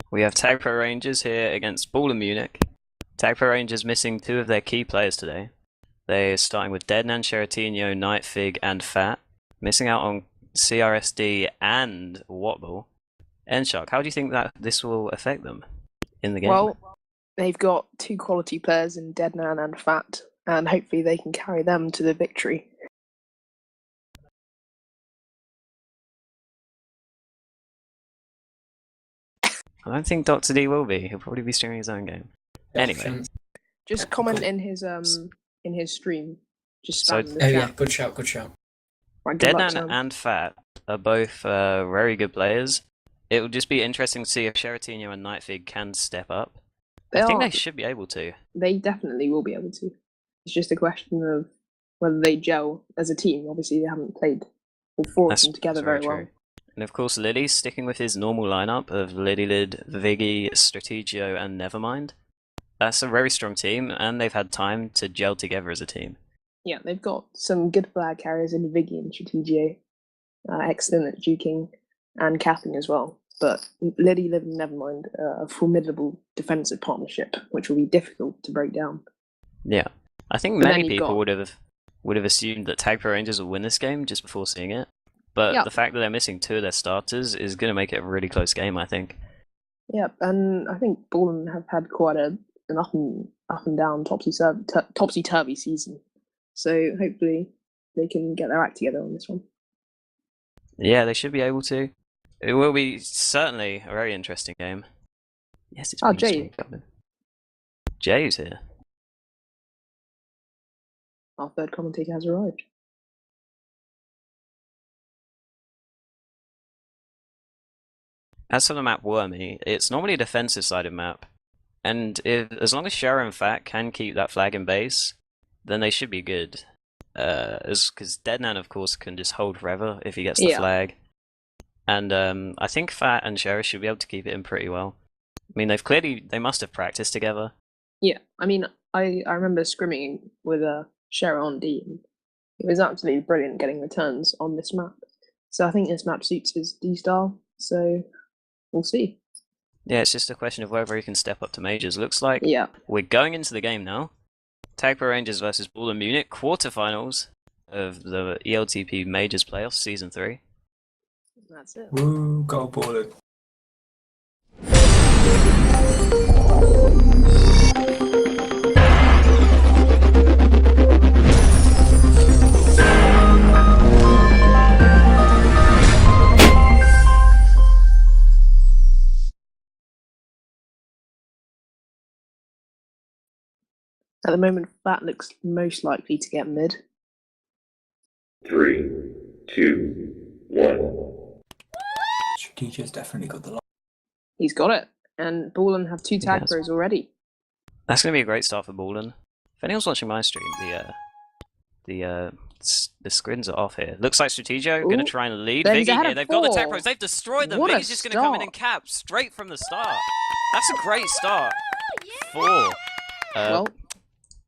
We have TagPro Rangers here against Ballern Munich. TagPro Rangers missing 2 of their key players today. They're starting with Deadnan, Sheratinho, Nightfig, and Fat. Missing out on CRSD and Whatball. Enshark, how do you think that this will affect them in the game? Well, they've got 2 quality players in Deadnan and Fat, and hopefully they can carry them to the victory. I don't think Dr. D will be. He'll probably be streaming his own game. Anyway. Just comment in his stream. Just spam the Oh chat. yeah, good shout. Right, good luck, Deadnan Sam. and Fat are both very good players. It will just be interesting to see if Sheratinho and Nightfig can step up. I think they should be able to. They definitely will be able to. It's just a question of whether they gel as a team. Obviously, they haven't played all 4 of them together very well. And of course, Liddy's sticking with his normal lineup of Liddy, Viggy, Strategio, and Nevermind. That's a very strong team, and they've had time to gel together as a team. Yeah, they've got some good flag carriers in Viggy and Strategio, excellent at juking, and capping as well. But Liddy, Liv, and Nevermind are a formidable defensive partnership, which will be difficult to break down. Yeah, I think many people would have assumed that TagPro Rangers will win this game just before seeing it. But the fact that they're missing 2 of their starters is going to make it a really close game, I think. Yeah, and I think Ballern have had quite an up and down topsy-turvy season. So hopefully they can get their act together on this one. Yeah, they should be able to. It will be certainly a very interesting game. Yes, it's Jay. Jay's here. Our third commentator has arrived. As for the map Wormy, it's normally a defensive sided map. And as long as Shera and Fat can keep that flag in base, then they should be good. Because Deadnan, of course, can just hold forever if he gets the flag. And I think Fat and Shera should be able to keep it in pretty well. I mean, they must have practiced together. Yeah, I mean, I remember scrimming with Shera on D. And it was absolutely brilliant getting returns on this map. So I think this map suits his D style. So we'll see. Yeah, it's just a question of whether he can step up to majors. Looks like we're going into the game now. TagPro Rangers versus Ballern Munich, quarterfinals of the ELTP Majors Playoffs, Season 3. That's it. Woo, go Ballern. At the moment, Fat looks most likely to get mid. 3, 2, 1. Strategio's definitely got the line. He's got it. And Ballern have 2 tag pros already. That's going to be a great start for Ballern. If anyone's watching my stream, the screens are off here. Looks like Strategio going to try and lead Viggy here. They've got the tag pros. They've destroyed them. Viggy's just going to come in and cap straight from the start. That's a great start for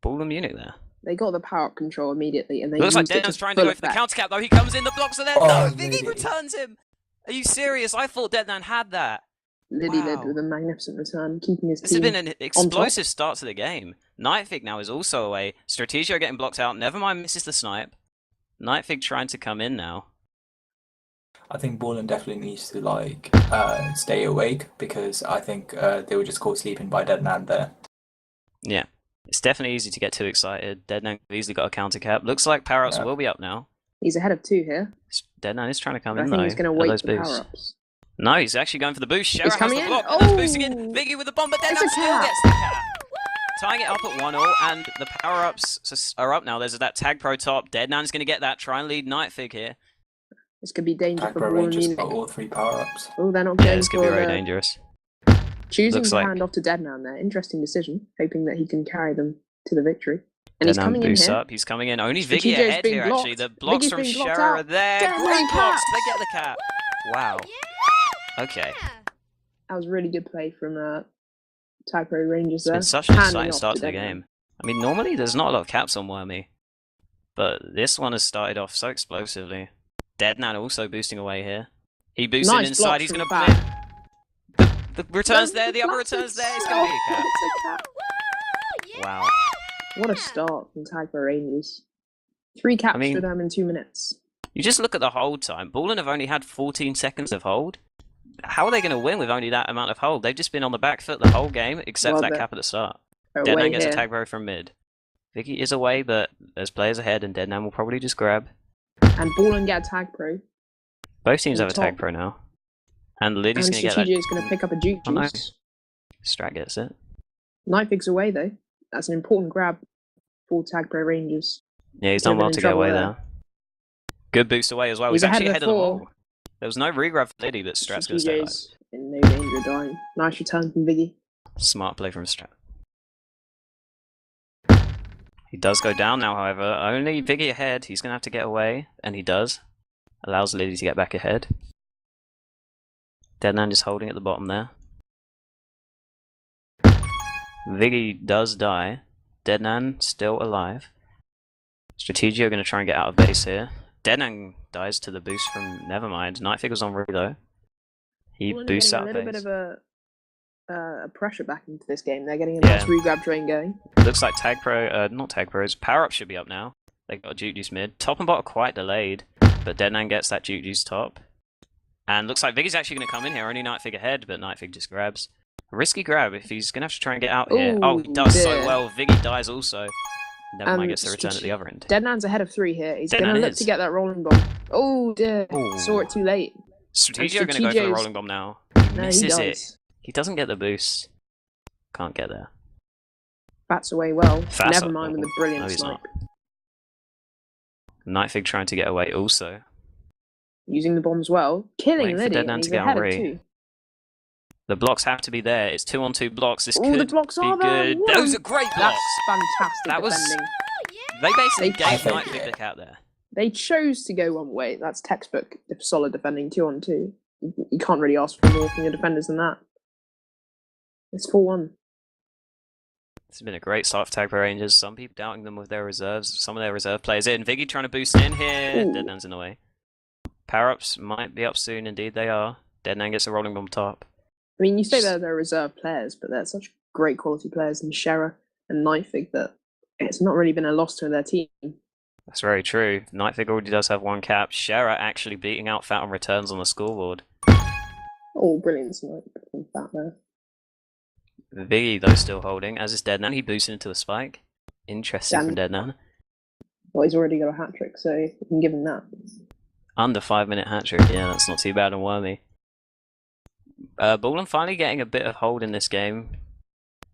Ballern Munich there. They got the power-up control immediately, and they looks like Deadnan's trying to go for the counter cap, though. He comes in, the blocks are there. No, Viggy returns him. Are you serious? I thought Deadnan had that. Liddy led with a magnificent return, keeping his This team has been an explosive start to the game. Nightfig now is also away. Strategio getting blocked out. Nevermind misses the snipe. Nightfig trying to come in now. I think Ballern definitely needs to stay awake, because I think they were just caught sleeping by Deadnan there. Yeah. It's definitely easy to get too excited. Deadnan easily got a counter cap. Looks like power-ups will be up now. He's ahead of 2 here. Deadnan is trying to come in, though. I think he's going to wait for power-ups. No, he's actually going for the boost. Shera has the block. Oh! That's boosting in. Viggy with the bomb, but Deadnan still gets the cap. Tying it up at 1-0, and the power-ups are up now. There's that tag pro top. Deadnan's going to get that. Try and lead Nightfig here. This could be dangerous for TagPro Ballern Rangers Munich. got all 3 power-ups. Oh, they're not going this could be very dangerous. Choosing to hand off to Deadnan there. Interesting decision, hoping that he can carry them to the victory. And Deadnan he's coming in here. Up. He's coming in. Only Viggy ahead here, actually. The blocks from Shera are there. Great blocks. They get the cap. Wow. Okay. That was really good play from TagPro Rangers there. It's been such an exciting start to the game. I mean, normally there's not a lot of caps on Wormy, but this one has started off so explosively. Deadnan also boosting away here. He boosted inside. He's going to put it. The return's there, the other return's there. It's going to be a cap. It's a cap. Wow. What a start from TagPro Rangers. 3 caps I mean- for them in 2 minutes. You just look at the hold time. Ballern have only had 14 seconds of hold. How are they going to win with only that amount of hold? They've just been on the back foot the whole game, except Well, that they're cap at the start. Away Deadman gets here. a TagPro from mid. Vicky is away, but there's players ahead, and Deadman will probably just grab. And Ballern get a TagPro. Both teams On have a top. TagPro now. And Liddy's And going to get that. Strategia is going to pick up a Juke Oh, no. Juice. Strat gets it. Knifeig's away though. That's an important grab for TagPro Rangers. Yeah, he's done They've been well in to get trouble away there. there. Good boost away as well. He's He's actually ahead ahead of of them the all. There was no regrab for Liddy, but Strat's going to stay alive. Strategia's in no danger of dying. Nice return from Viggy. Smart play from Strat. He does go down now, however. Only Viggy ahead. He's going to have to get away, and he does. Allows Liddy to get back ahead. Deadman just holding at the bottom there. Viggy does die. Deadman still alive. Strategia are going to try and get out of base here. Deadman dies to the boost from Nevermind. Knifeig was on Rue though. He Ballern are boosts getting out a of little base. bit of a pressure back into this game. They're getting a Yeah. nice regrab train going. Looks like TagPro, not TagPro's, Power Up should be up now. They got a Juke Juice mid. Top and bot are quite delayed, but Deadman gets that Juke Juice top. And looks like Viggy's actually going to come in here. Only Knifeig ahead, but Knifeig just grabs. A risky grab if he's going to have to try and get out here. Ooh, Oh, he does so dear. well. Viggy dies also. Nevermind gets the return at the Strate- other end. Deadman's ahead of 3 here. He's going Deadman to look is. to get that rolling bomb. Oh dear. Ooh. Saw it too late. Strategia are going to go for the Strategia's- rolling bomb now. He No, he misses it. dies. He doesn't get the boost. Can't get there. Bats away well. Fast Never up. mind with the No, brilliant he's snipe. not. Knifeig trying to get away also. Using the bombs well. Killing Waiting for Liddy. Deadman And to he's get on ahead of Ree. 2. The blocks have to be there. It's 2-on-2 blocks. This Ooh, could the blocks be are there. good. Whoa. Those are great blocks. That's fantastic That was- defending. They basically They- gave I think- Knifeig the cat there. They chose to go one way. That's textbook solid defending 2-on-2. You can't really ask for more from your defenders than that. It's 4-1. It's been a great start for TagPro Rangers. Some people doubting them with their reserves. Some of their reserve players in. Viggy trying to boost in here. Ooh. Deadman's in the way. Power-ups might be up soon. Indeed, they are. Deadman gets a rolling bomb top. I mean, you say they're reserve players, but they're such great quality players in Shera and Knifeig that it's not really been a loss to their team. That's very true. Knifeig already does have 1 cap. Shera actually beating out Fat on returns on the scoreboard. Oh, brilliant snipe from Fat there. Viggy, though, still holding, as is Deadman. He boosted into a spike. Interesting from Deadman. Well, he's already got a hat trick, so you can give him that. Under 5-minute hat trick. Yeah, that's not too bad on Wormy. Ballern finally getting a bit of hold in this game.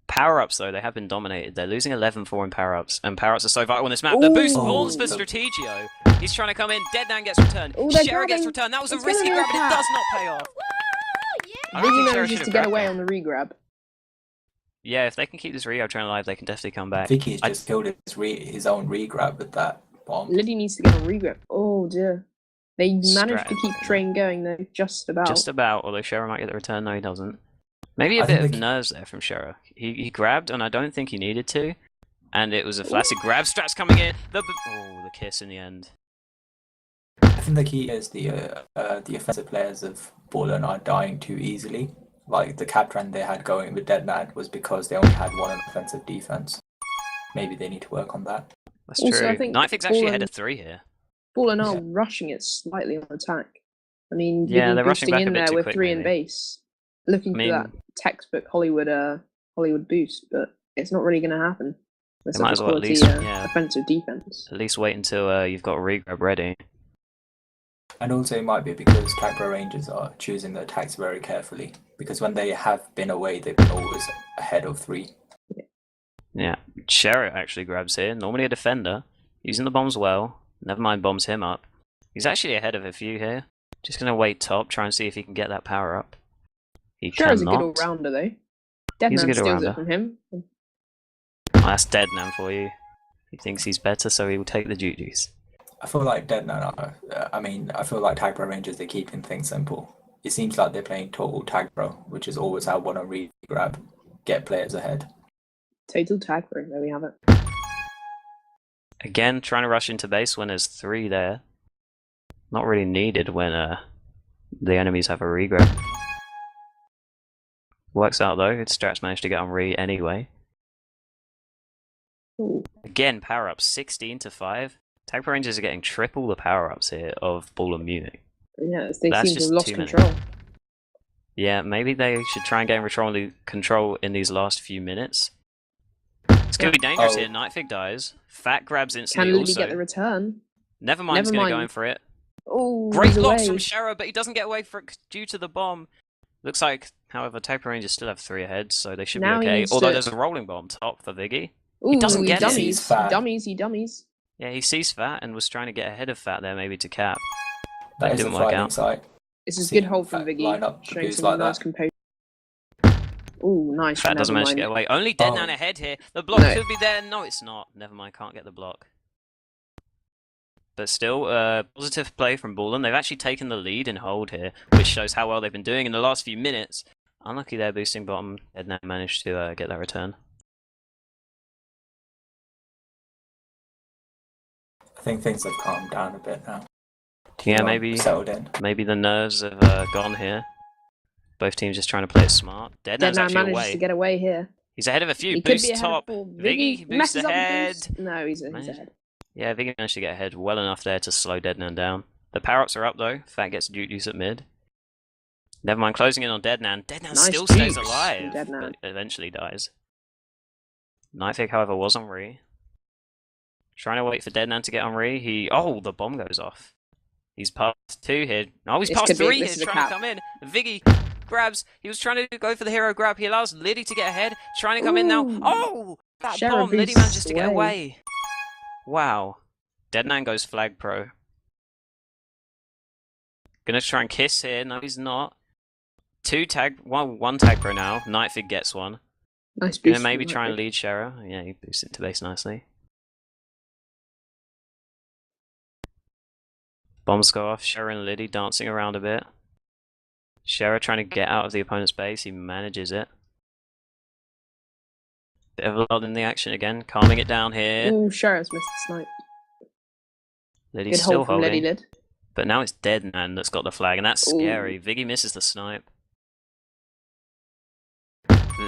Power-ups, though, they have been dominated. They're losing 11-4 in power-ups, and power-ups are so vital on this map. The boost Ooh. spawns for Strategio. He's trying to come in. Deadman gets returned. Ooh, they're Shera gets grabbing. returned. That was a It's gonna risky be a grab, but it cap. does not pay off. I don't Viggy think Shera manages should to have get grabbed away that. on the regrab. Yeah, if they can keep this Rio train alive, they can definitely come back. Vicky's just killed his own regrab with that bomb. Liddy needs to get on regrab. Oh dear. They managed to Strat. keep train going though, just about. Just about, although Shera might get the return. No, he doesn't. Maybe I a bit think of nerves there from Shera. He grabbed, and I don't think he needed to. And it was a flaccid grab. Strat's coming in. The kiss in the end. I think the key is the offensive players of Ballern are dying too easily. Like the cap trend they had going with Deadman was because they only had 1 offensive defense. Maybe they need to work on that. That's Also, true. I think Knifeig's actually ahead Ballern- of 3 here. Ballern are Yeah. rushing it slightly on attack. I mean, Yeah, Viggy they're rushing boosting back a in bit there too with quick, 3 in maybe. base, looking I mean- for that textbook Hollywood boost, but it's not really going to happen. There's They might such as a well at quality least, yeah. offensive defense. At least wait until you've got a regrab ready. And also it might be because TagPro Rangers are choosing their attacks very carefully. Because when they have been away, they've been always ahead of 3. Yeah. Shera actually grabs here. Normally a defender. Using the bombs well. Nevermind bombs him up. He's actually ahead of a few here. Just going to wait top, try and see if he can get that power up. He Shera's a cannot. good all-rounder though. He's a Deadman good steals all-rounder. it from him. Oh, that's Deadman for you. He thinks he's better, so he will take the Juke Juice. I feel like I feel like TagPro Rangers, they're keeping things simple. It seems like they're playing total TagPro, which is always how one regrab, get players ahead. Total tag for him. There we have it. Again, trying to rush into base when there's 3 there. Not really needed when the enemies have a regrab. Works out though. Strats managed to get on Re anyway. Ooh. Again, power ups 16 to 5. TagPro Rangers are getting triple the power ups here of Ballern Munich. Yeah, they That's seem to just have lost too many. control. Yeah, maybe they should try and gain control in these last few minutes. It's going to be dangerous here. Nightfig dies. Fat grabs instantly Can Lily also. get the return? Nevermind's going to go in for it. Oh, Great he's blocks away. from Shara, but he doesn't get away for it due to the bomb. Looks like, however, TagPro Rangers still have 3 ahead, so they should Now be he okay. needs Although to- there's a rolling bomb top for Viggy. Ooh, He doesn't get it. dummies. He dummies. Yeah, he sees Fat and was trying to get ahead of Fat there, maybe to cap. That is a didn't work fighting out. site. This is See good hold from Fat Viggy, line up the showing boost some like nice that. composure. Ooh, nice. Fat doesn't manage to get away. Only Deadnan ahead here. The block No. could be there. No, it's not. Never mind, can't get the block. But still, positive play from Ballern. They've actually taken the lead in hold here, which shows how well they've been doing in the last few minutes. Unlucky there, boosting bottom. Deadnan managed to get that return. I think things have calmed down a bit now. Yeah, Team maybe settled in. maybe the nerves have gone here. Both teams just trying to play it smart. Deadnan's Deadnan actually manages away. to get away here. He's ahead of a few. He could Boost be ahead top. of Viggy boosts messes up the ahead. boost. No, he's Managed- ahead. Yeah, Viggy managed to get ahead well enough there to slow Deadnan down. The power-ups are up though. Fat gets Duke use at mid. Never mind, closing in on Deadnan. Deadnan Nice still stays jukes alive, from Deadnan. but eventually dies. Nightfig, however, was on Re. Trying to wait for Deadnan to get on Re. Oh, the bomb goes off. He's past 2 here. Oh, he's This past could be- 3 this here, is a trying to cap. come in. Viggy grabs. He was trying to go for the hero grab. He allows Liddy to get ahead. Trying to come in now. Ooh. Oh! That Shara bomb. Liddy boosts manages to get away. away. Wow. Deadnan goes flag pro. Gonna try and kiss here. No, he's not. One tag pro now. Nightfig gets one. Nice Gonna boost. maybe from try and Nightfig. lead Shara. Yeah, he boosts into base nicely. Bombs go off. Shara and Liddy dancing around a bit. Shara trying to get out of the opponent's base. He manages it. Bit of a lull in the action again. Calming it down here. Ooh, Shara's missed the snipe. Liddy's Good still hold from Liddy holding. Lid. But now it's Deadnan that's got the flag, and that's Ooh. scary. Viggy misses the snipe.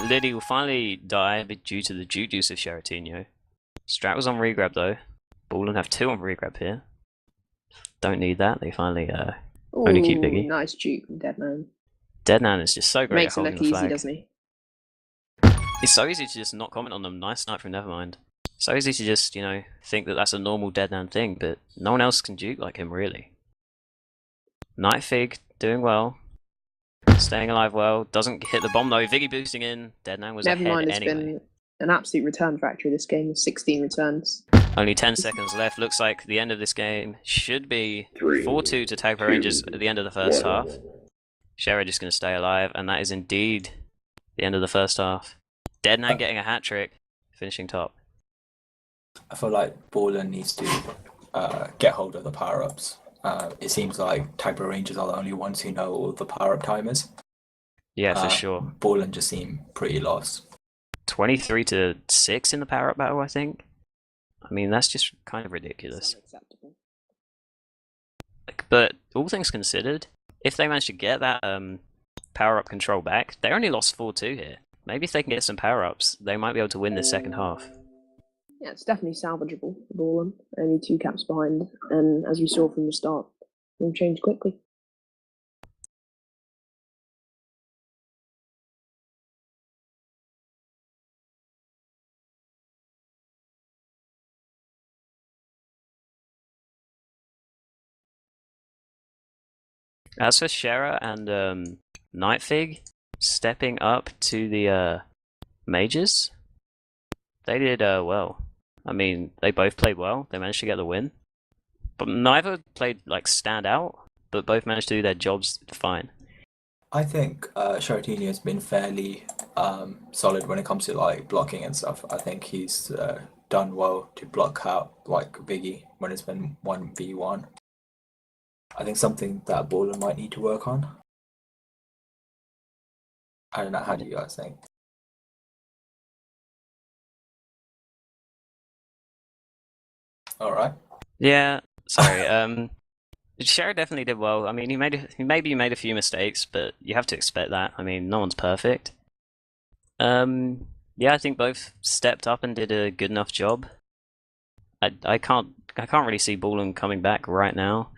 Liddy will finally die due to the juke juice of Sheratinho. Strat was on regrab though. Ballern have 2 on regrab here. Don't need that. They finally only keep Ooh, Viggy. nice juke from Deadman. Deadnan is just so great Makes at it holding look the easy, flag. doesn't he? It's so easy to just not comment on them. Nice snipe from Nevermind. So easy to just, you know, think that that's a normal Deadnan thing, but no one else can juke like him, really. Nightfig doing well. Staying alive well. Doesn't hit the bomb though. Viggy boosting in. Deadnan was ahead Nevermind has anyway. been an absolute return factory this game with 16 returns. Only 10 seconds left. Looks like the end of this game should be 3, 4-2 to TagPro 2, Rangers at the end of the first 1. half. Shara just going to stay alive, and that is indeed the end of the first half. Deadnan getting a hat trick, finishing top. I feel like Ballern needs to get hold of the power-ups. It seems like TagPro Rangers are the only ones who know all the power-up timers. Yeah, for sure. Ballern just seem pretty lost. 23-6 in the power-up battle, I think. I mean, that's just kind of ridiculous. Unacceptable. But all things considered, if they manage to get that power-up control back, they only lost 4-2 here. Maybe if they can get some power-ups, they might be able to win this second half. Yeah, it's definitely salvageable for Ballern. Only 2 caps behind, and as we saw from the start, they'll change quickly. As for Shara and Nightfig stepping up to the majors, they did well. I mean, they both played well. They managed to get the win, but neither played like stand out. But both managed to do their jobs fine. I think Sheratinho has been fairly solid when it comes to like blocking and stuff. I think he's done well to block out like Viggy when it's been 1v1. I think something that Ballern might need to work on. I don't know, how do you guys think? Alright. Yeah, sorry. Shara definitely did well. I mean, he maybe made a few mistakes, but you have to expect that. I mean, no one's perfect. Yeah, I think both stepped up and did a good enough job. I can't really see Ballern coming back right now,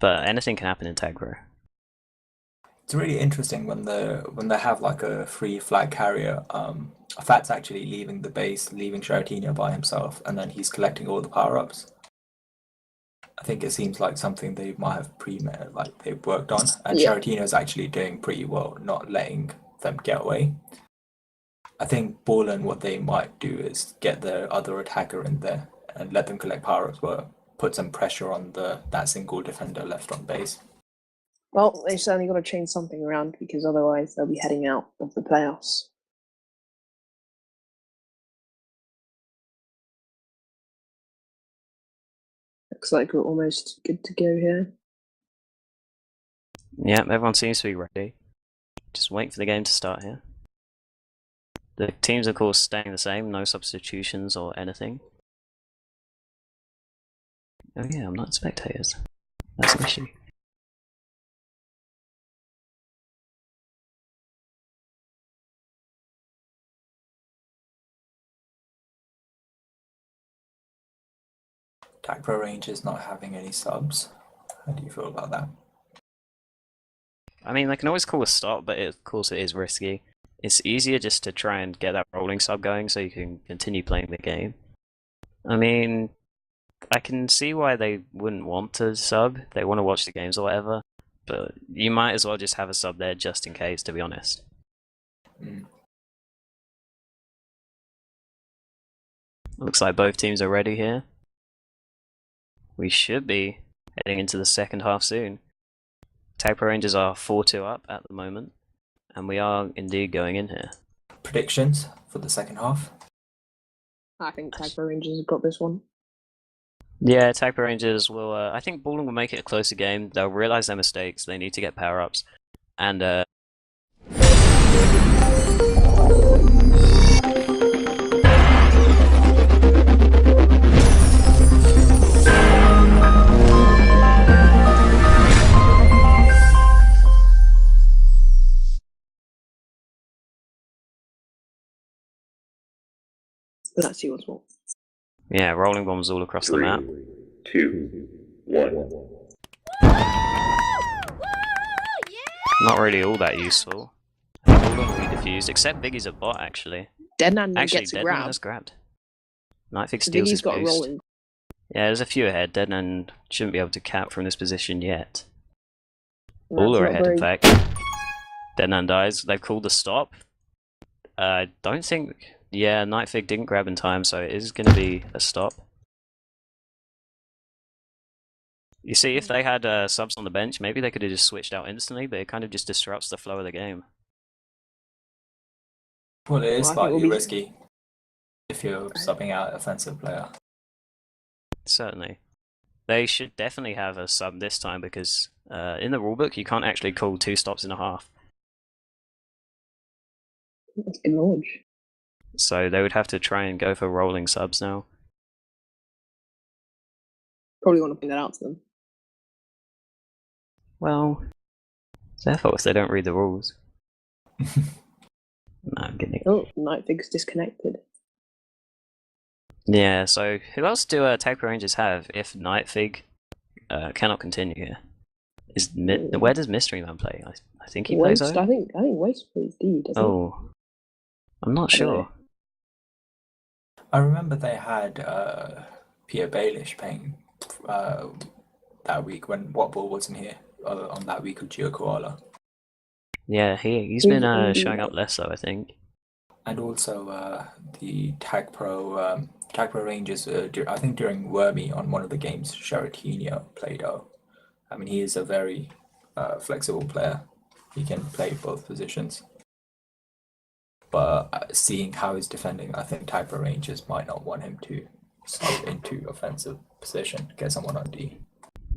but anything can happen in TagPro. It's really interesting when they have like a free flag carrier. Fat's actually leaving the base, leaving Sharatinho by himself, and then he's collecting all the power-ups. I think it seems like something they might have like they've worked on, and Yeah. Sharatinho's actually doing pretty well, not letting them get away. I think Ballern, what they might do is get the other attacker in there and let them collect power-ups, but put some pressure on that single defender left on base. Well, they certainly got to change something around because otherwise they'll be heading out of the playoffs. Looks like we're almost good to go here. Yeah, everyone seems to be ready. Just waiting for the game to start here. The teams, of course, staying the same, no substitutions or anything. Oh yeah, I'm not spectators. That's an issue. TagPro Rangers not having any subs. How do you feel about that? I mean, they can always call a stop, but of course it is risky. It's easier just to try and get that rolling sub going so you can continue playing the game. I mean, I can see why they wouldn't want to sub. They want to watch the games or whatever. But you might as well just have a sub there just in case, to be honest. Looks like both teams are ready here. We should be heading into the second half soon. TagPro Rangers are 4-2 up at the moment, and we are indeed going in here. Predictions for the second half? I think TagPro Rangers have got this one. Yeah, TagPro Rangers will. I think Ballern will make it a closer game. They'll realize their mistakes. They need to get power ups, and Let's see what's what. yeah, rolling bombs all across the 3, map. 2, 1. Not really all that useful. Ballern will be defused, except Biggie's a bot actually. Deadman Actually, gets a Deadman grab. has grabbed. Nightfig steals Biggie's his got a boost. rolling. Yeah, there's a few ahead. Deadman shouldn't be able to cap from this position yet. That's All are not ahead, very- in fact. Deadman dies. They've called a stop. I don't think... Yeah, Nightfig didn't grab in time, so it is going to be a stop. You see, if they had subs on the bench, maybe they could have just switched out instantly, but it kind of just disrupts the flow of the game. Well, it is Well, I think slightly we'll be- risky if you're subbing out an offensive player. Certainly. They should definitely have a sub this time, because in the rulebook, you can't actually call 2 stops in a half. That's good knowledge. So they would have to try and go for rolling subs now. Probably want to point that out to them. Well, it's their fault if they don't read the rules. No, I'm kidding. Oh, Nightfig's disconnected. Yeah, so who else do TagPro Rangers have if Nightfig cannot continue here? Where does Mystery Man play? I think he plays Waste. O. I think Waste plays D. Doesn't Oh, I'm not I don't sure. know. I remember they had Pierre Baelish playing that week when What Ball wasn't here on that week of Gio Koala. Yeah, he's Who's been in D showing now? up less though, I think. And also the TagPro Rangers, I think during Wormy on one of the games, Sharatinho played O. I mean, he is a very flexible player. He can play both positions. But seeing how he's defending, I think TagPro Rangers might not want him to sub into offensive position, get someone on D.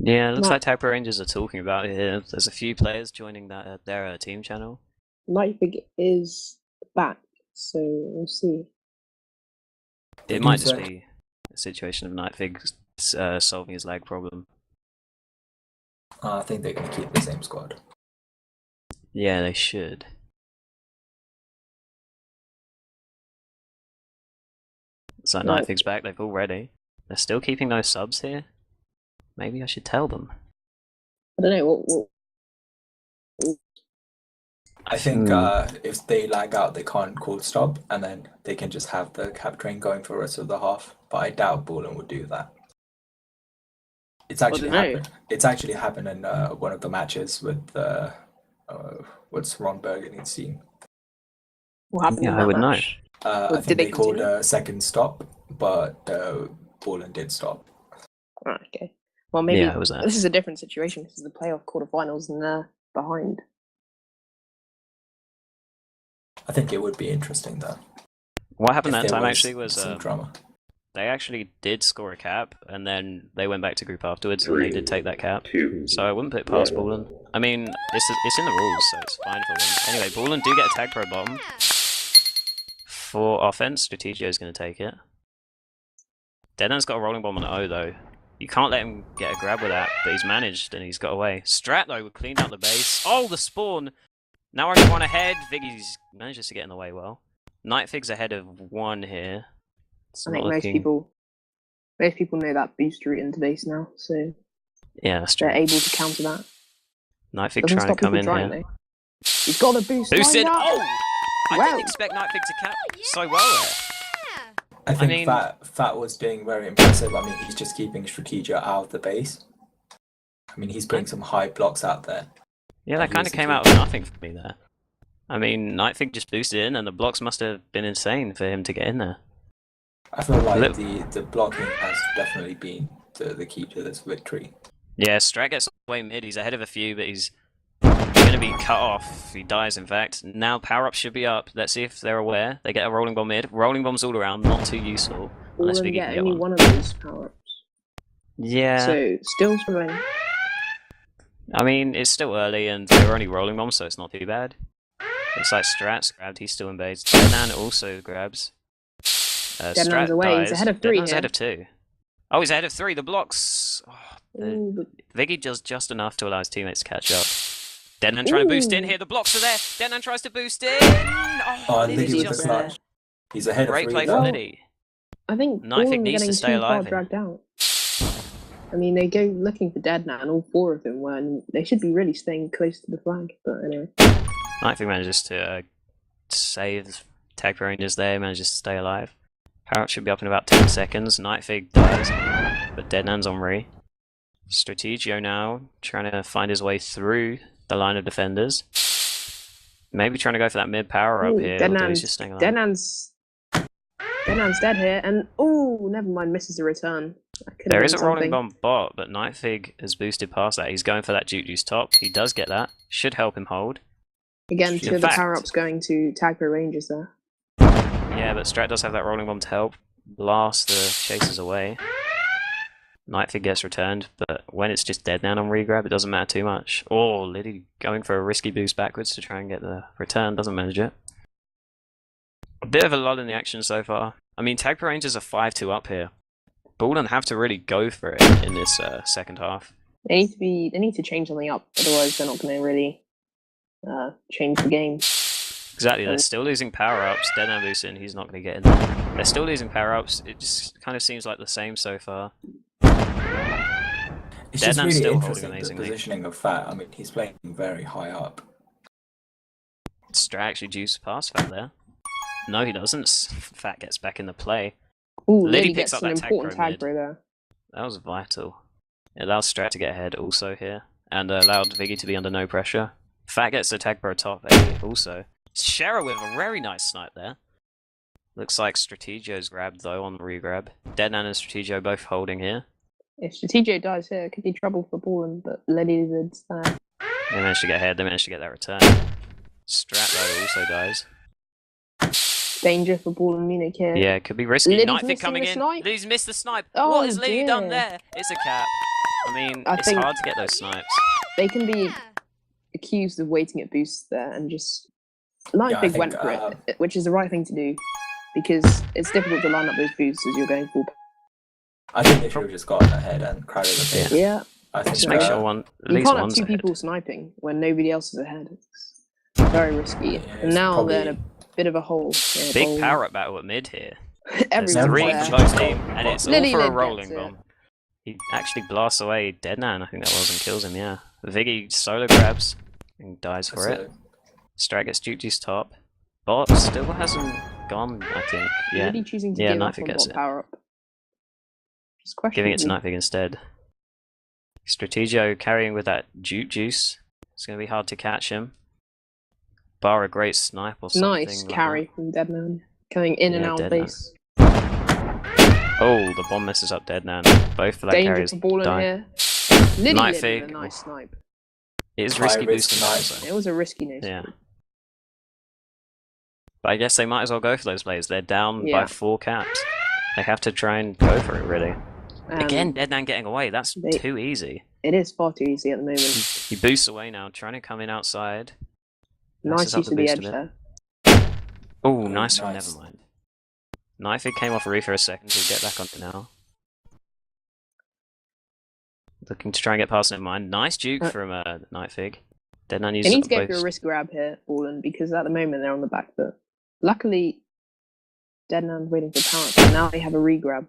Yeah, it looks No. like TagPro Rangers are talking about it here. There's a few players joining their team channel. Nightfig is back, so we'll see. They It do might just say- be a situation of Nightfig solving his lag problem. I think they're going to keep the same squad. Yeah, they should. So Right. Nightfig's back, they've already. They're still keeping those subs here. Maybe I should tell them. I don't know what. I think if they lag out, they can't call stop, and then they can just have the cap train going for the rest of the half. But I doubt Ballern would do that. It's actually dunno. happened. It's actually happened in one of the matches with what's Ron Burgundy's team. What happened Yeah, in I that would know. match? I Did think they they called continue? a second stop, but Ballern did stop. Right, okay. Well, maybe Yeah, it was that. this is a different situation. This is the playoff quarterfinals, and they're behind. I think it would be interesting though. What happened if that there time actually was some drama. they actually did score a cap, and then they went back to group afterwards, and they did take that cap. 2, So I wouldn't put it past 1. Ballern. I mean, it's in the rules, so it's fine for them. Anyway, Ballern do get a TagPro bottom. For offense, Strategio's going to take it. Deadman's got a rolling bomb on O though. You can't let him get a grab with that, but he's managed and he's got away. Strat though would clean out the base. Oh, the spawn! Now only one ahead. Viggy's manages to get in the way well. Nightfig's ahead of 1 here. It's I not think most looking... people know that boost route into base now, so Yeah, that's true. they're able to counter that. Nightfig Doesn't trying to stop come people in trying here. though. He's got a boost. Boost in! lined up. Oh! I Wow. didn't expect Nightfig to cap so well there. I think mean- Fat was doing very impressive. I mean, he's just keeping Strategia out of the base. I mean, he's putting some high blocks out there. Yeah, that He kind was of a came kid. out of nothing for me there. I mean, Nightfig just boosted in, and the blocks must have been insane for him to get in there. I feel like Look- the blocking has definitely been the key to this victory. Yeah, Strat gets away mid, he's ahead of a few, but he's going to be cut off. He dies, in fact. Now power-ups should be up. Let's see if they're aware. They get a rolling bomb mid. Rolling bombs all around, not too useful. All Unless of them Viggy get can get only one. one of those power-ups. Yeah, So still struggling. I mean, it's still early, and they're only rolling bombs, so it's not too bad. Looks like Strat's grabbed, he's still in base. Deadman also grabs. Deadman's Strat away, dies. he's ahead of 3 Deadman's here. ahead of 2. Oh, he's ahead of 3, the blocks! Oh, Ooh, but Viggy does just enough to allow his teammates to catch up. Deadman trying to boost in Ooh. here, the blocks are there! Deadman tries to boost in! Oh, Oh, Liddy's Liddy with the just there. clutch. He's ahead Great of 3 play though. for Well, Liddy. I think Nightfig all of them are needs to getting stay too alive far here. dragged out. I mean, they go looking for Deadman, all 4 of them, when they should be really staying close to the flag. But anyway, Nightfig manages to save TagPro Rangers there, manages to stay alive. Power up should be up in about 10 seconds. Nightfig dies, but Deadman's on re. Strategio now, trying to find his way through the line of defenders. Maybe trying to go for that mid power up Ooh, here, although he's just staying alive. Deadman's dead here, and oh, never mind, misses the return. That could have There been is a rolling something. bomb bot, but Nightfig has boosted past that. He's going for that Juke top. He does get that. Should help him hold. Again, In 2 of the fact- power-ups going to TagPro Rangers there. Yeah, but Strat does have that rolling bomb to help blast the chasers away. Nightfig gets returned, but when it's just Deadman on regrab, it doesn't matter too much. Oh, Liddy going for a risky boost backwards to try and get the return, doesn't manage it. A bit of a lull in the action so far. I mean, TagPro Rangers are 5-2 up here. Ballern have to really go for it in this second half. They need to change something up, otherwise they're not going to really change the game. Exactly, they're still losing power-ups. Deadman boosting, he's not going to get in there. They're still losing power-ups. It just kind of seems like the same so far. It's just Deadman's really still holding interesting the amazingly. positioning of Fat. I mean, he's playing very high up. Strat actually juiced past Fat there. No, he doesn't. Fat gets back in the play. Ooh, Liddy Liddy picks gets up an that important TagPro mid. TagPro there. That was vital. It allows Strat to get ahead also here, and allowed Viggy to be under no pressure. Fat gets the TagPro top A also. Shera with a very nice snipe there. Looks like Strategio's grabbed though on the regrab. Deadman and Strategio both holding here. If Strategio dies here, it could be trouble for Ballern, but Liddy did They managed to get ahead, they managed to get that return. Strat though also dies. danger for Ballern Munich here. Yeah, it could be risky. Liddy's Nightfig missing coming the in. snipe. Liddy's missed the snipe. Oh, What has Liddy done dear. there? It's a cap. I mean, I it's think- hard to get those snipes. They can be accused of waiting at boosts there and just... Nightfig think, went for it, which is the right thing to do, because it's difficult to line up those boosts as you're going for. I think they should have just gotten ahead and crowded the base. Yeah, I think Just make sure at you least can't have one's 2 ahead. people sniping when nobody else is ahead. It's very risky. Yeah, And it's now probably- they're in a bit of a hole. Yeah, Big Ballern. power up battle at mid here. There's Everyone's 3 there. for both team, and it's all Liddy for a Lid rolling gets it. bomb. He actually blasts away Deadman, I think that was, and kills him, yeah. Viggy solo grabs and dies for it. Strat gets Juke's top. Bot still hasn't gone, I think. Yeah, Liddy choosing to yeah, give up Knifey on gets bot it. power up. Just Giving it to questionably. Knifey instead. Strategio carrying with that Juke juice. It's going to be hard to catch him. Bar a great snipe or something. Nice like carry from Deadman. Coming in and Yeah, out of Deadman. base. Oh, the bomb messes up Deadman. Both flag Danger carriers for Ballern die. here. Liddy Knifey. with a nice snipe. It is High risky risk boosting knife. also. It was a risky no Yeah. scope. But I guess they might as well go for those plays. They're down Yeah. by 4 caps. They have to try and go for it, really. Um, Again, Deadman getting away. That's too easy. It is far too easy at the moment. He boosts away now, trying to come in outside. Nice Messes up use of the boost edge a bit. there. Oh, nice one, nice. never mind. Knifey came off a reef for a second, he'll get back on it now. Looking to try and get past never mind. Nice juke from Knifey. Deadman They uses need to go both. for a risk grab here, Ballern, because at the moment they're on the back foot. Luckily, Deadman's waiting for power up, and now they have a regrab.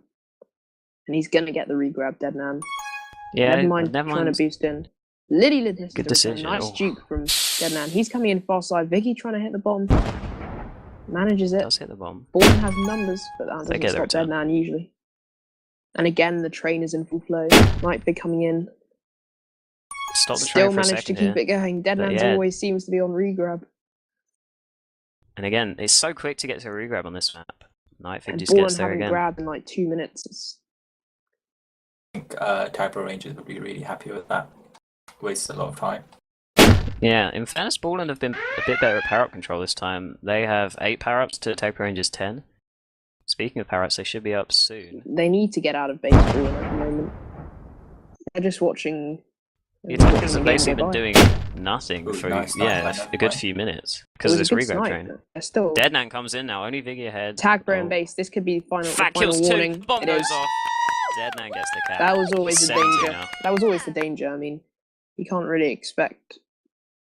And he's gonna get the regrab, Deadman. Yeah, Never mind trying to boost in. Liddy Lid hits Good the return. decision. Nice Oh. juke from Deadman. He's coming in far side. Viggy trying to hit the bomb. Manages it. Does hit the bomb. Ballern has numbers, but that They doesn't get the stop return. Deadman usually. And again, the train is in full flow. Knifey coming in. Stop the Still train for a managed to second keep here. it going. Deadman's yeah. always seems to be on regrab. And again, it's so quick to get to a regrab on this map. Knifey And just gets Ballern there haven't again. grabbed in like 2 minutes. It's I think TagPro Rangers would be really happy with that. Wastes a lot of time. Yeah, in fairness, Ballern have been a bit better at power-up control this time. They have 8 power-ups to TagPro Rangers 10. Speaking of power-ups, they should be up soon. they need to get out of baseball at the moment. They're just watching. The watching attackers have game basically go been by. doing nothing Ooh, for nice snipe by a good Nevermind. few minutes It because of was this a good regrab snipe, train. but they're still Deadman comes in now, only Viggy ahead. TagPro and Oh. base. This could be the final Fat warning. kills 2, bomb It goes is. off. Deadman gets the cap. That was always the 7-2 danger. now. That was always the danger. I mean, you can't really expect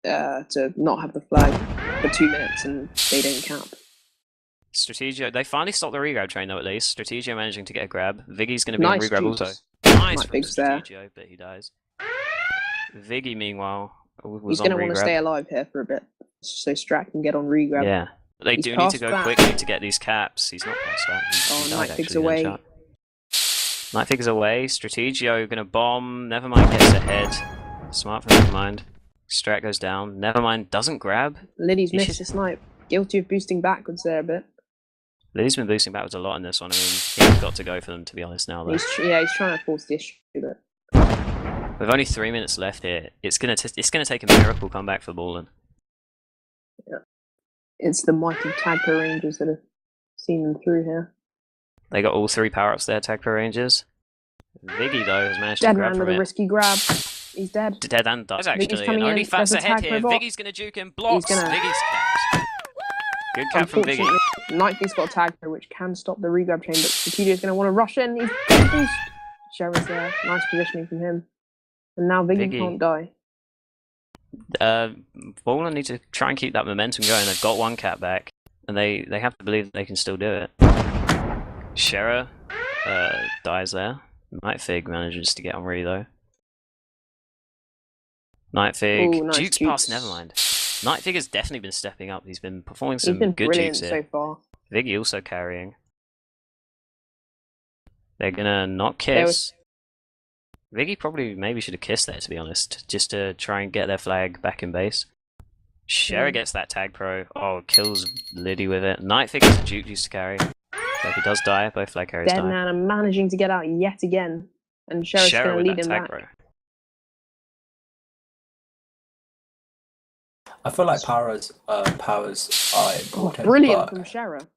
to not have the flag for 2 minutes and they don't cap. Strategio, they finally stopped the regrab train though at least. Strategio managing to get a grab. Viggy's going to be Nice on regrab jukes. also. Nice Nice from bigs there. Strategio, but he dies. Viggy, meanwhile, was He's on going to want to stay regrab. alive here for a bit, so Strat can get on regrab. Yeah, but they He's do need to past go that. quickly to get these caps. He's not past that. Oh, He died Knifey's actually, away. then shot. Knifey's away. Strategio going to bomb. Nevermind gets ahead. Smart from Nevermind. Strat goes down. Nevermind doesn't grab. Liddy's He missed should- the snipe. Guilty of boosting backwards there a bit. Liddy's been boosting backwards a lot in this one. I mean, he's got to go for them to be honest now though. He's trying to force the issue, but With only 3 minutes left here, it's gonna take a miracle comeback for Ballern. it's the might of TagPro Rangers that have seen them through here. They got all 3 power-ups there, TagPro Rangers. Viggy though has managed to Dead grab man from with a it. risky grab. He's dead. Dead and dies actually, coming and only in, Fat's there's a ahead tag here. for bot. Viggy's gonna juke him, blocks He's gonna- Viggy's caps. Good cap from Viggy. Unfortunately, Knifey's got a tag through which can stop the regrab chain, but Strategio's going to want to rush in. He's got a boost. Sheriff's there. Nice positioning from him. And now Viggy Viggy. can't die. Ballern need to try and keep that momentum going. They've got 1 cap back, and they have to believe they can still do it. Shera dies there. Nightfig manages to get on Ree though. Nightfig Ooh, nice jukes jukes. past Nevermind. Nightfig has definitely been stepping up. He's been performing He's some been good brilliant jukes so here. far. Viggy also carrying. They're gonna not There was- kiss. Viggy probably maybe should have kissed there to be honest, just to try and get their flag back in base. Shera Yeah. gets that tag pro. Oh, kills Liddy with it. Nightfig gets a juke juice to carry. So if he does die, both flag carriers Dead die. man and managing to get out yet again. And Sheriff's Shera going with to lead that him tag back. pro. I feel like powers are Oh, important. brilliant but from Shera.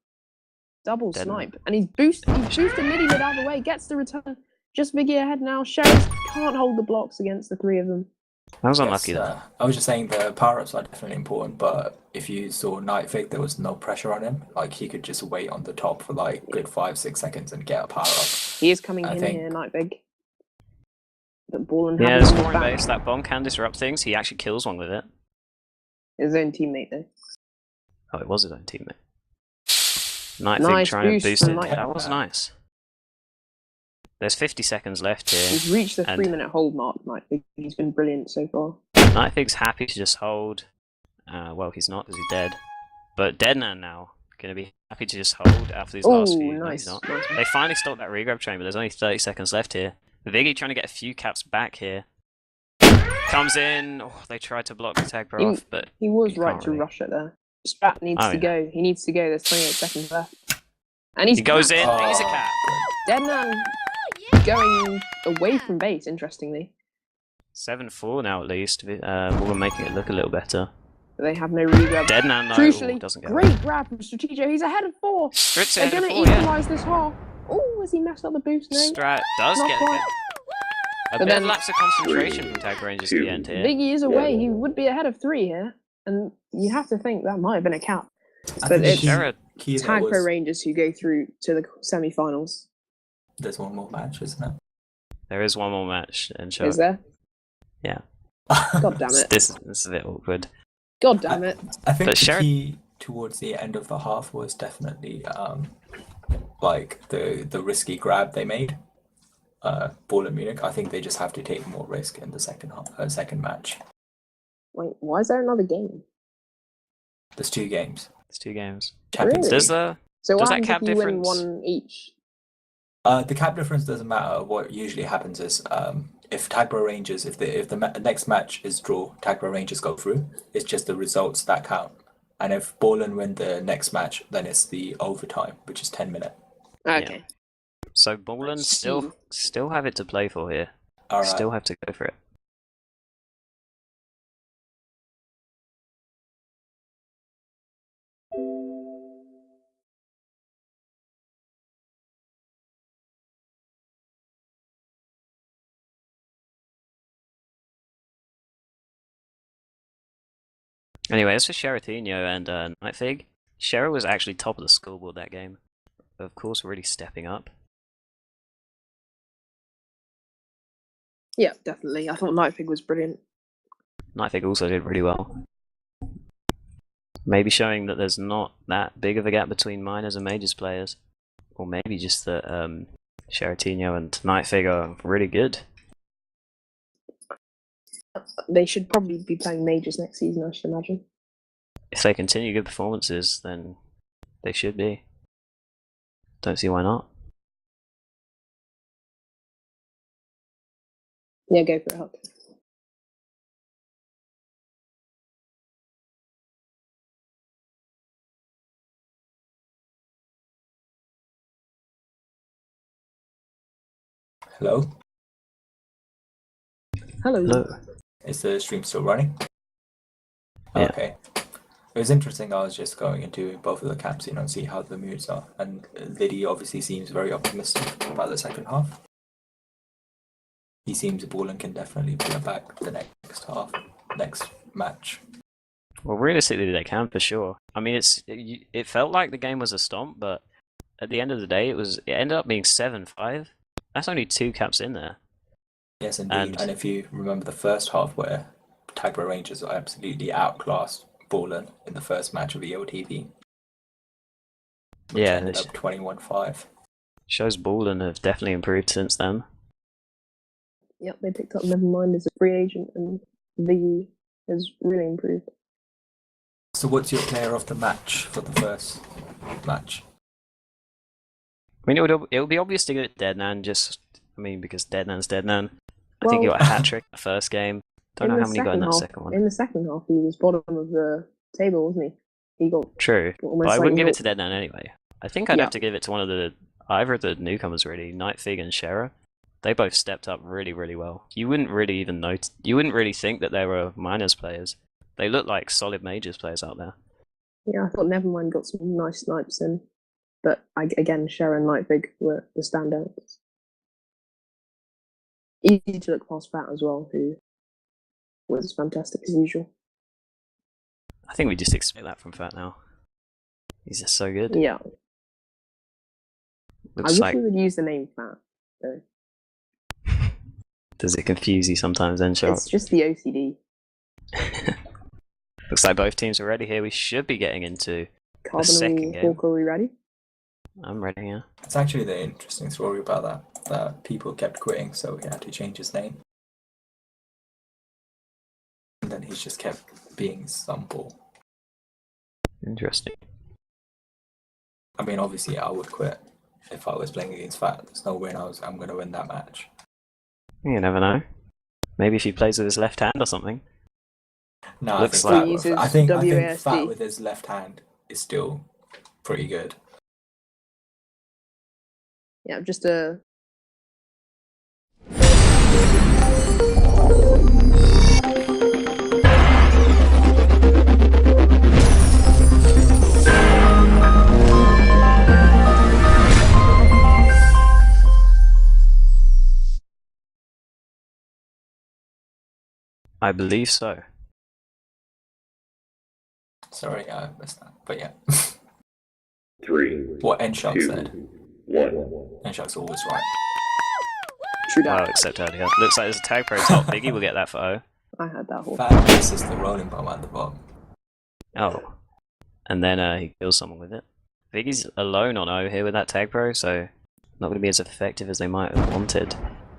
Double Dead snipe. And he's boosted Liddy Lid out of the way. Gets the return. Just Viggy ahead now. Sheriff can't hold the blocks against the 3 of them. That was yes, unlucky though. I was just saying the power-ups are definitely important, but if you saw Nightfig, there was no pressure on him. Like, he could just wait on the top for like good 5-6 seconds and get a power-up. He is coming I in think- here, Nightbig. But Ballern Yeah, the has him scoring back. base, that bomb can disrupt things. He actually kills one with it. His own teammate though. Oh, it was his own teammate. Nightfig Nice trying to boost boost from it. Nightfig. That was nice. There's 50 seconds left here. He's reached the and 3-minute hold mark. Nightfig. He's been brilliant so far. Nightfig's happy to just hold. Well, he's not because he's dead. But Deadman now going to be happy to just hold after these last Oh, few. No, nice. he's not. Nice. They finally stopped that regrab train, but there's only 30 seconds left here. Viggy trying to get a few caps back here. Comes in. Oh, they tried to block the TagPro off, but He was you right can't to really. rush it there. Strat needs Oh, to yeah. go. He needs to go. There's 28 seconds left. And he's He goes capped. in. He's a cap. Deadman going away from base, interestingly. 7-4 now at least. We're making it look a little better. But they have no regrab. Deadman though Crucially, doesn't get great grab from Strategic. He's ahead of 4. Strit's They're ahead going of to 4, yeah. equalise this half. Oh, has he messed up the boost? No. Strat does Not get the quite. cap. A But bit of then- lapse of concentration from TagPro Rangers at the end here. Biggie is away. He would be ahead of 3 here. And you have to think that might have been a cap. I But think the it's Shara- key there TagPro was Rangers who go through to the semi-finals. there's one more match, isn't it? There is one more match, and Is Shara. there? Yeah. God damn it. This is a bit awkward. God damn it. I think But the Sharon- key towards the end of the half was definitely like the risky grab they made. Ballern Munich. I think they just have to take more risk in the second match. Wait, why is there another game? There's 2 games. It's 2 games. Champions Really? Does League. the So Does what that happens cap if you win difference- 1 each? The cap difference doesn't matter. What usually happens is if TagPro Rangers, if the next match is draw, TagPro Rangers go through. It's just the results that count. And if Ballern win the next match, then it's the overtime, which is 10-minute. Okay. so Ballern still have it to play for here. All right. Still have to go for it. Anyway, as for Sheratinho and Nightfig, Shera was actually top of the scoreboard that game. Of course, really stepping up. Yeah, definitely. I thought Nightfig was brilliant. Nightfig also did really well. Maybe showing that there's not that big of a gap between minors and majors players. Or maybe just that Sheratinho and Nightfig are really good. They should probably be playing majors next season, I should imagine. If they continue good performances, then they should be. Don't see why not. Yeah, go for it, Huck. Hello? Hello. Hello. Is the stream still running? Yeah. Okay. It was interesting. I was just going into both of the camps, and see how the moods are. And Liddy obviously seems very optimistic about the second half. He seems Ballern can definitely pull it back the next match. Well, realistically, they can for sure. I mean, it felt like the game was a stomp, but at the end of the day, it ended up being 7-5. That's only 2 caps in there. Yes, indeed. And if you remember the first half, where TagPro Rangers absolutely outclassed Ballern in the first match of ELTP, which Yeah, ended this up 21-5. shows Ballern have definitely improved since then. Yep, they picked up Nevermind as a free agent, and Viggy has really improved. So, what's your player of the match for the first match? I mean, it'll be obvious to go at Deadnan, because Deadnan's Deadnan. I think he Well, got a hat-trick in the first game. Don't know in how the many he got in that half- second one. In the second half, he was bottom of the table, wasn't he? He got True, almost but I like wouldn't give it naught- to Deadnan anyway. I think I'd Yeah. have to give it to either of the newcomers really, Nightfig and Shera. They both stepped up really, really well. You wouldn't really even notice. You wouldn't really think that they were minors players. They look like solid majors players out there. Yeah, I thought Nevermind got some nice snipes in, but again, Shara and Nightbig were the standouts. Easy to look past Fat as well, who was fantastic as usual. I think we just expect that from Fat now. He's just so good. Yeah, I Looks wish like. we would use the name Fat. Though. Does it confuse you sometimes then, Sharp? It's just the OCD. Looks like both teams are ready here. We should be getting into Carbon second and game. Hawk, are we ready? I'm ready, yeah. It's actually the interesting story about that. That people kept quitting, so he had to change his name. And then he just kept being some ball. Interesting. I mean, obviously, I would quit if I was playing against Fat. There's no way I'm going to win that match. You never know. Maybe if he plays with his left hand or something. No, Looks I like- think, I think WASD. Fat with his left hand is still pretty good. Yeah, just a. I believe so. Sorry, I missed that. But yeah, 3, what Enshark 2, said. 1. Enshark's always right. True Well, that. except earlier. Looks like there's a TagPro top. Biggie will get that for O. I had that whole. Fat misses the rolling bomb at the bottom. Oh. And then he kills someone with it. Biggie's alone on O here with that TagPro, so not going to be as effective as they might have wanted.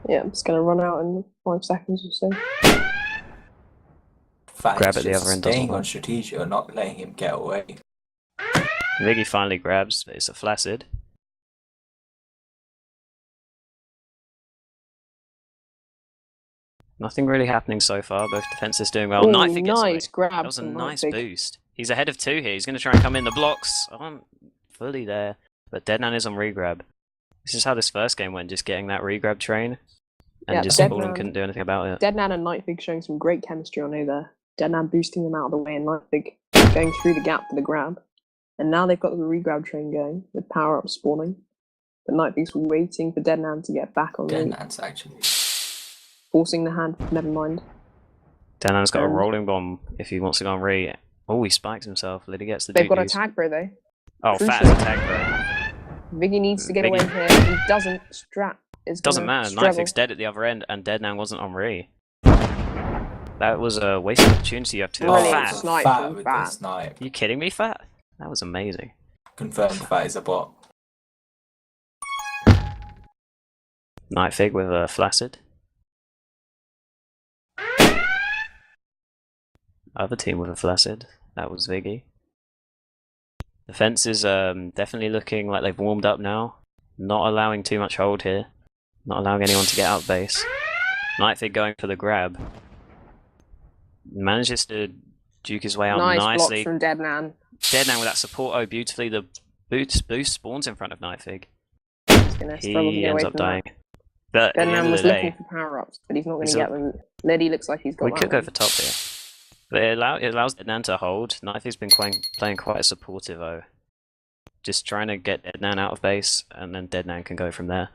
Yeah, it's gonna run out in 5 seconds or so. Fat Grab is at the just other end doesn't staying on work. strategic or not letting him get away. Biggie finally grabs, but it's a flaccid. Nothing really happening so far. Both defenses doing well. Ooh, Knifey gets away. nice grab. That was a from nice Knifey. boost. He's ahead of 2 here. He's going to try and come in. The blocks aren't fully there, but Deadman is on regrab. This is how this first game went, just getting that regrab train, and Yeah, just Deadman- Ballern couldn't do anything about it. Deadnan and Nightfig showing some great chemistry on O there. Deadnan boosting them out of the way and Nightfig going through the gap for the grab. And now they've got the regrab train going with power up spawning. But Nightfig's waiting for Deadnan to get back on route, Denan's actually. forcing the hand. Never mind. Deadman's got a And- rolling bomb if he wants to go on re. Oh, he spikes himself. Liddy gets the They've got a doo-doos. TagPro though. Oh, Fat is a TagPro. Viggy needs to get Viggy- away here. If he doesn't, Strat is Doesn't gonna matter. struggle. Knife's dead at the other end, and Deadman wasn't on re. That was a wasted opportunity. You have to. Brilliant Fat. snipe Fat from with Fat. the snipe. Are you kidding me, Fat? That was amazing. Confirmed Fat is a bot. Nightfig with a flaccid. Other team with a flaccid. That was Viggy. The fence is definitely looking like they've warmed up now. Not allowing too much hold here. Not allowing anyone to get out base. Nightfig going for the grab. Manages to juke his way out Nice nicely. blocks from Deadnan. Deadman with that support O beautifully. The boost spawns in front of Nightfig. He's gonna struggle to He get ends away up from dying. that. But at the end Deadnan of was the looking day, for power ups, but he's not going He's to get up- them. Liddy looks like he's got we that could go one. for top here. But it allows Deadnan to hold. Knifey's been playing quite a supportive O. Just trying to get Deadnan out of base, and then Deadnan can go from there.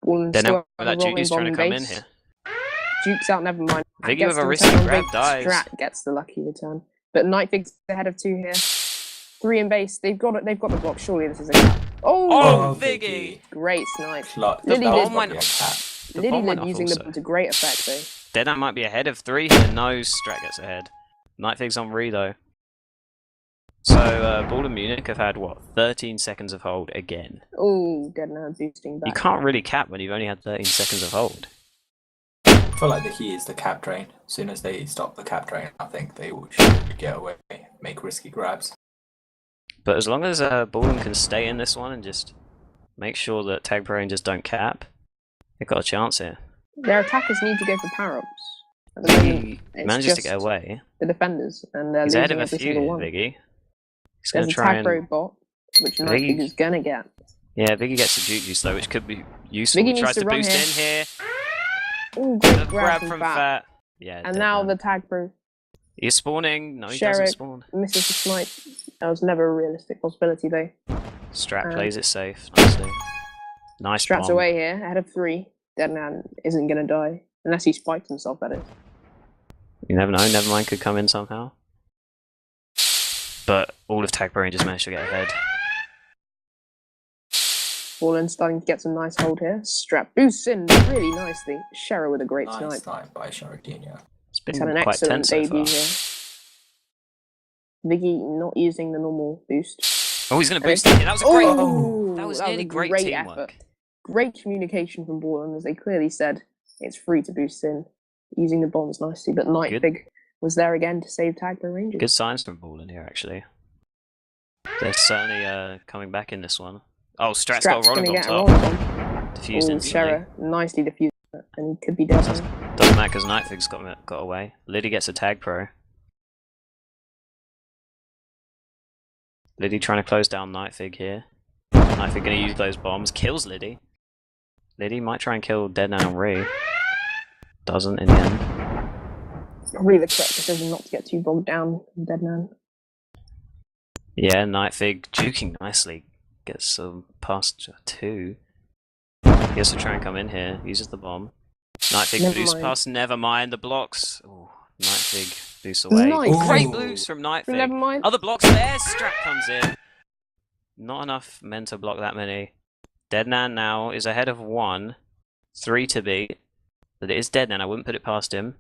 Ballern Deadnan still with on that a rolling Juke's trying to bomb come in base. here. Juke's out, never mind. Viggy Gets with a the risky return on grab base. dies. Strat gets the lucky return. But Nightfig's ahead of 2 here. 3 in base. They've got it. They've got the block. Surely this is a gap. Oh, Oh, Viggy! great snipe. Clutch. Liddy That was did- probably a cat. The Liddy bomb went Lid off using also. them to great effect though. Deadnan might be ahead of 3 here. No, Strat gets ahead. Nightfig's on re though. So, Ballern Munich have had, what, 13 seconds of hold again. Oh, Deadnan boosting back. You can't really cap when you've only had 13 seconds of hold. I feel like the key is the cap train. As soon as they stop the cap train, I think they should get away, make risky grabs. But as long as Ballern can stay in this one and just make sure that TagPro Rangers don't cap, they've got a chance here. Their attackers need to go for power ups. At the moment, He it's manages to just get away. the defenders, and they're He's ahead losing of a every few single here, one. Viggy. He's There's going a to try and... TagPro bot, which Nightfig Viggy- is gonna get. Yeah, Viggy gets the juke though, which could be useful. Viggy He needs tries to to run boost here. in here. Oh, The great grab from Fat. Fat. Yeah, And dead now man. the TagPro He's spawning. No, he Sherrick. doesn't spawn. misses the snipe. That was never a realistic possibility though. Strat plays it safe, nicely. Nice Strat's bomb. away here, ahead of 3. Deadman isn't gonna die. Unless he spikes himself, that is. You never know, Nevermind could come in somehow. But all of TagPro Rangers managed to get ahead. Ballern starting to get some nice hold here. Strat boosts in really nicely. Sherrick with a great Nice snipe. snipe by Shark Jr. It's He's been had an quite excellent tense so debut far. here. Viggy not using the normal boost. Oh, he's going to boost it. That was a great. Oh, That was nearly great teamwork. effort. Great communication from Ballern, as they clearly said it's free to boost in, using the bombs nicely. But Nightfig was there again to save TagPro Rangers. Good signs from Ballern here, actually. They're certainly coming back in this one. Oh, Strat's got a rolling bomb top. Defused instantly. Scherer nicely defused it, and he could be dead. Doesn't matter because Nightfig's got away. Liddy gets a TagPro. Liddy trying to close down Nightfig here. Nightfig going to use those bombs. Kills Liddy. Liddy might try and kill Deadman and Ree. Doesn't in the end. Probably the correct decision not to get too bogged down in Deadman. Yeah, Nightfig juking nicely. Gets some past 2. He has to try and come in here. Uses the bomb. Nightfig boosts past. Never mind the blocks. Ooh, Nightfig boosts away. Nice. Great boost from Nightfig. Never mind. Other blocks there. Strat comes in. Not enough men to block that many. Deadman now is ahead of 1. 3 to beat. But it is Deadman. I wouldn't put it past him.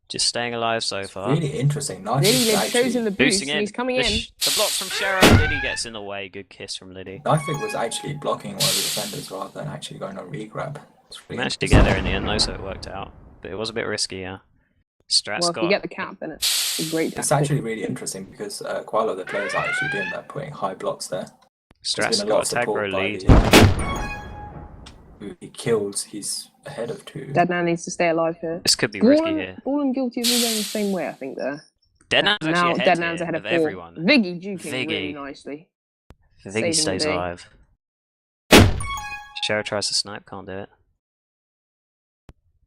Just staying alive so far. Really interesting. Nice. Liddy shows him the boost, boosting and he's coming in. The blocks from Scherer. Liddy gets in the way. Good kiss from Liddy. Nightfig was actually blocking one of the defenders rather than actually going on regrab. Really managed to get there in the end though, so it worked out. But it was a bit risky, yeah. Strat's Well, if you get the cap, then it's a great tactic. It's actually really interesting because quite a lot of the players are actually doing that, putting high blocks there. Strat's got a TagPro lead. He kills, he's ahead of 2. Deadman needs to stay alive here. This could be risky here. Ballern guilty of going the same way, I think, there. Deadman's Now actually Deadman's ahead of 4. everyone. Viggy juking really nicely. Viggy stays alive. Scherer tries to snipe, can't do it.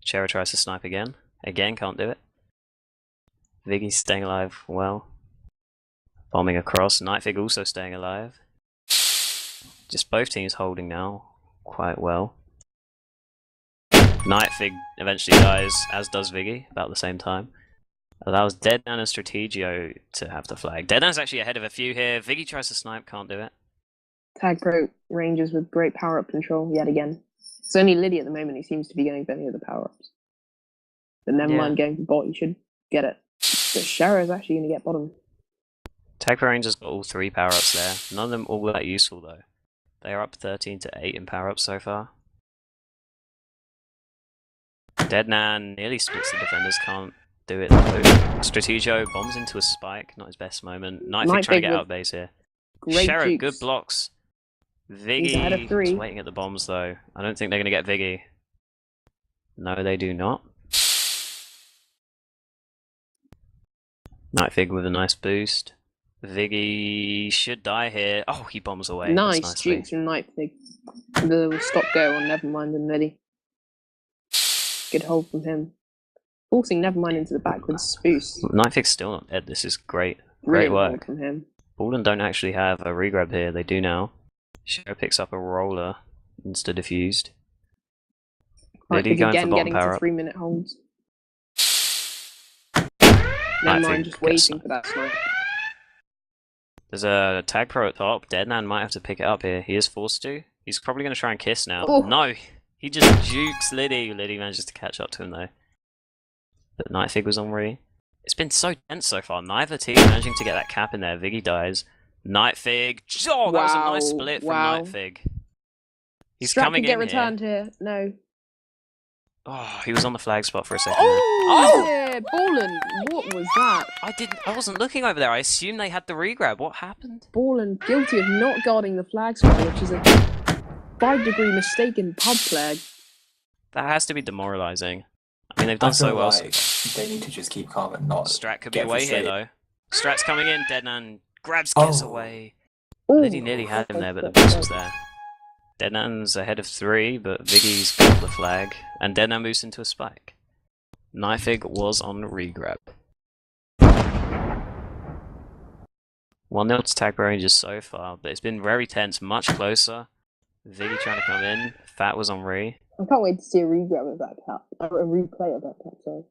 Scherer tries to snipe again. Again, can't do it. Viggy's staying alive well. Bombing across. Nightfig also staying alive. Just both teams holding now quite well. Nightfig eventually dies, as does Viggy, about the same time. Allows Deadman and Strategio to have the flag. Deadman's actually ahead of a few here. Viggy tries to snipe, can't do it. TagPro Rangers with great power-up control yet again. It's only Liddy at the moment who seems to be going for any of the power-ups. But never mind going for bot, you should get it. But Scherer is actually going to get bottom. TagPro Rangers got all 3 power-ups there. None of them all that useful though. They are up 13 to 8 in power-ups so far. Deadman nearly splits the defenders, can't do it though. Strategio bombs into a spike, not his best moment. Nightfig trying to get out base here. Scherer, good blocks. Viggy is waiting at the bombs though. I don't think they're going to get Viggy. No, they do not. Nightfig with a nice boost. Viggy should die here. Oh, he bombs away. Nice jukes from Nightfig. The stop go on Nevermind and Liddy. Good hold from him. Forcing Nevermind into the backwards boost. Nightfig's still not dead. This is great. Great work from him. Ballern don't actually have a regrab here. They do now. Scherer picks up a roller instead of fused. Liddy going for bottom power up. 3-minute holds. Nevermind just waiting for that snipe. There's a TagPro at top. Deadman might have to pick it up here. He is forced to. He's probably going to try and kiss now. Oh. No! He just jukes Liddy. Liddy manages to catch up to him though. But Nightfig was on Ree. It's been so tense so far. Neither team managing to get that cap in there. Viggy dies. Nightfig. Oh, that was a nice split from Nightfig. He's coming in get returned here. No. Oh, he was on the flag spot for a second. Oh! Yeah, Ballern. What was that? I wasn't looking over there. I assumed they had the regrab. What happened? Ballern guilty of not guarding the flag spot, which is a 5-degree mistaken pub flag. That has to be demoralizing. I mean, they've done so well. They need to just keep calm and not. Strat could be away here though. Strat's coming in. Deadman grabs, gets away. Liddy nearly had him there, but the boost was there. Deadman's ahead of 3, but Viggy's got the flag, and Deadman moves into a spike. Nightfig was on regrab. 1-0 to TagPro Rangers so far, but it's been very tense, much closer. Viggy trying to come in. Fat was on Ree. I can't wait to see a regrab of that cap, or a replay of that cap, sorry.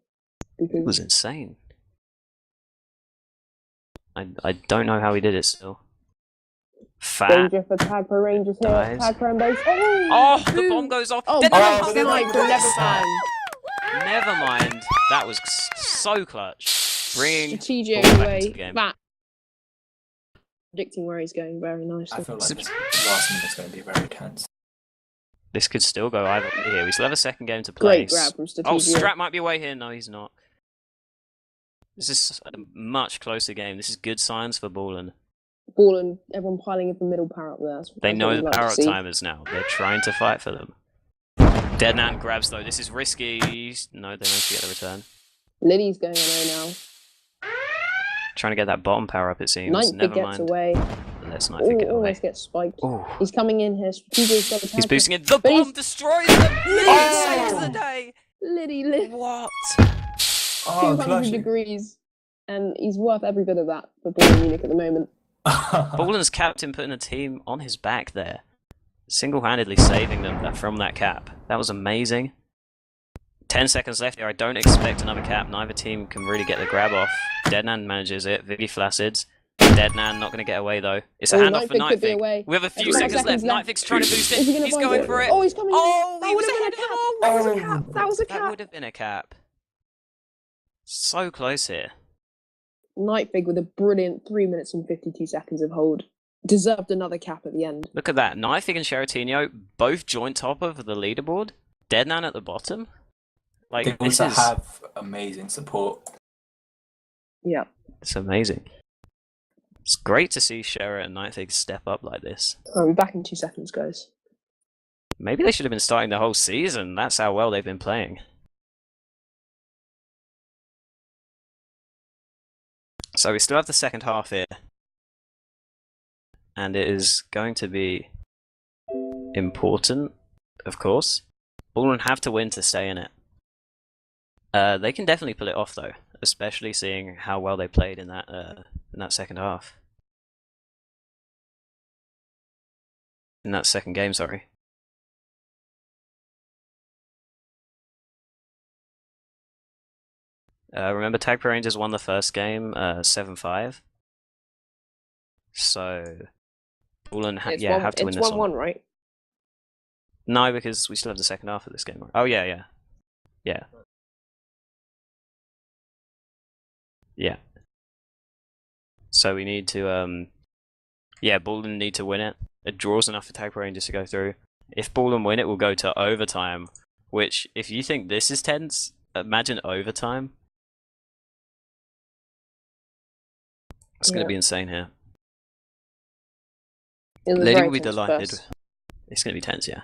Because It was insane. I don't know how he did it still. Fat danger for TagPro Rangers here. dies. TagPro base. Oh, the bomb goes off. Oh, Never mind. That was so clutch. Bringing Strategic ball back away. into the game. That predicting where he's going very I nicely. feel like this last minute's going to be very tense. This could still go either way here. We still have a second game to play. Great grab from Oh, Strategia. Strat might be away here. No, he's not. This is a much closer game. This is good signs for Ballern. Ballern, everyone piling up the middle power up there. They That's know what the we'd like to power up see. timers now. They're trying to fight for them. Deadman grabs though. This is risky. No, they managed to get the return. Liddy's going away now. Trying to get that bottom power up, it seems. Ninth Never gets mind. away. Let's not get away. Almost gets spiked. Ooh. He's coming in here. Strategia's got a He's tag. boosting it. The But bomb he's- destroys them. Liddy Oh! saves the day. Liddy, What? Oh, 200 degrees. And he's worth every bit of that for Ballern Munich at the moment. Ballern's captain putting a team on his back there. Single-handedly saving them from that cap. That was amazing. 10 seconds left here. I don't expect another cap. Neither team can really get the grab off. Deadman manages it. Viggy flacids. Deadman not going to get away though. It's a handoff for Nightfig could be Nightfig. away. We have a few Five seconds left. seconds left. Nightfig's trying to boost Is he it. gonna He's find going it? for it. Oh, he's coming in. Oh, That he was would have ahead been of a them. cap. That was a Oh. cap. That was a That cap. would have been a cap. So close here. Nightfig with a brilliant 3 minutes and 52 seconds of hold. Deserved another cap at the end. Look at that. Nightfig and Sheratinho both joint top of the leaderboard. Deadman at the bottom. Like, They this also is have amazing support. Yeah. it's amazing. It's great to see Shera and Nightfig step up like this. I'll be back in 2 seconds, guys. Maybe they should have been starting the whole season. That's how well they've been playing. So we still have the second half here. And it is going to be important, of course. Ballern have to win to stay in it. They can definitely pull it off though, especially seeing how well they played in that second half. In that second game, sorry. Remember, TagPro Rangers won the first game 7-5. So, Ballern have to win It's this 1-1, one. right? No, because we still have the second half of this game. Oh, yeah. So we need to, Ballern need to win it. A draw's enough for TagPro Rangers to go through. If Ballern win it, we'll go to overtime. Which, if you think this is tense, imagine overtime. It's going to be insane here. It was Liddy very will be tense delighted. first. It's going to be tense, yeah.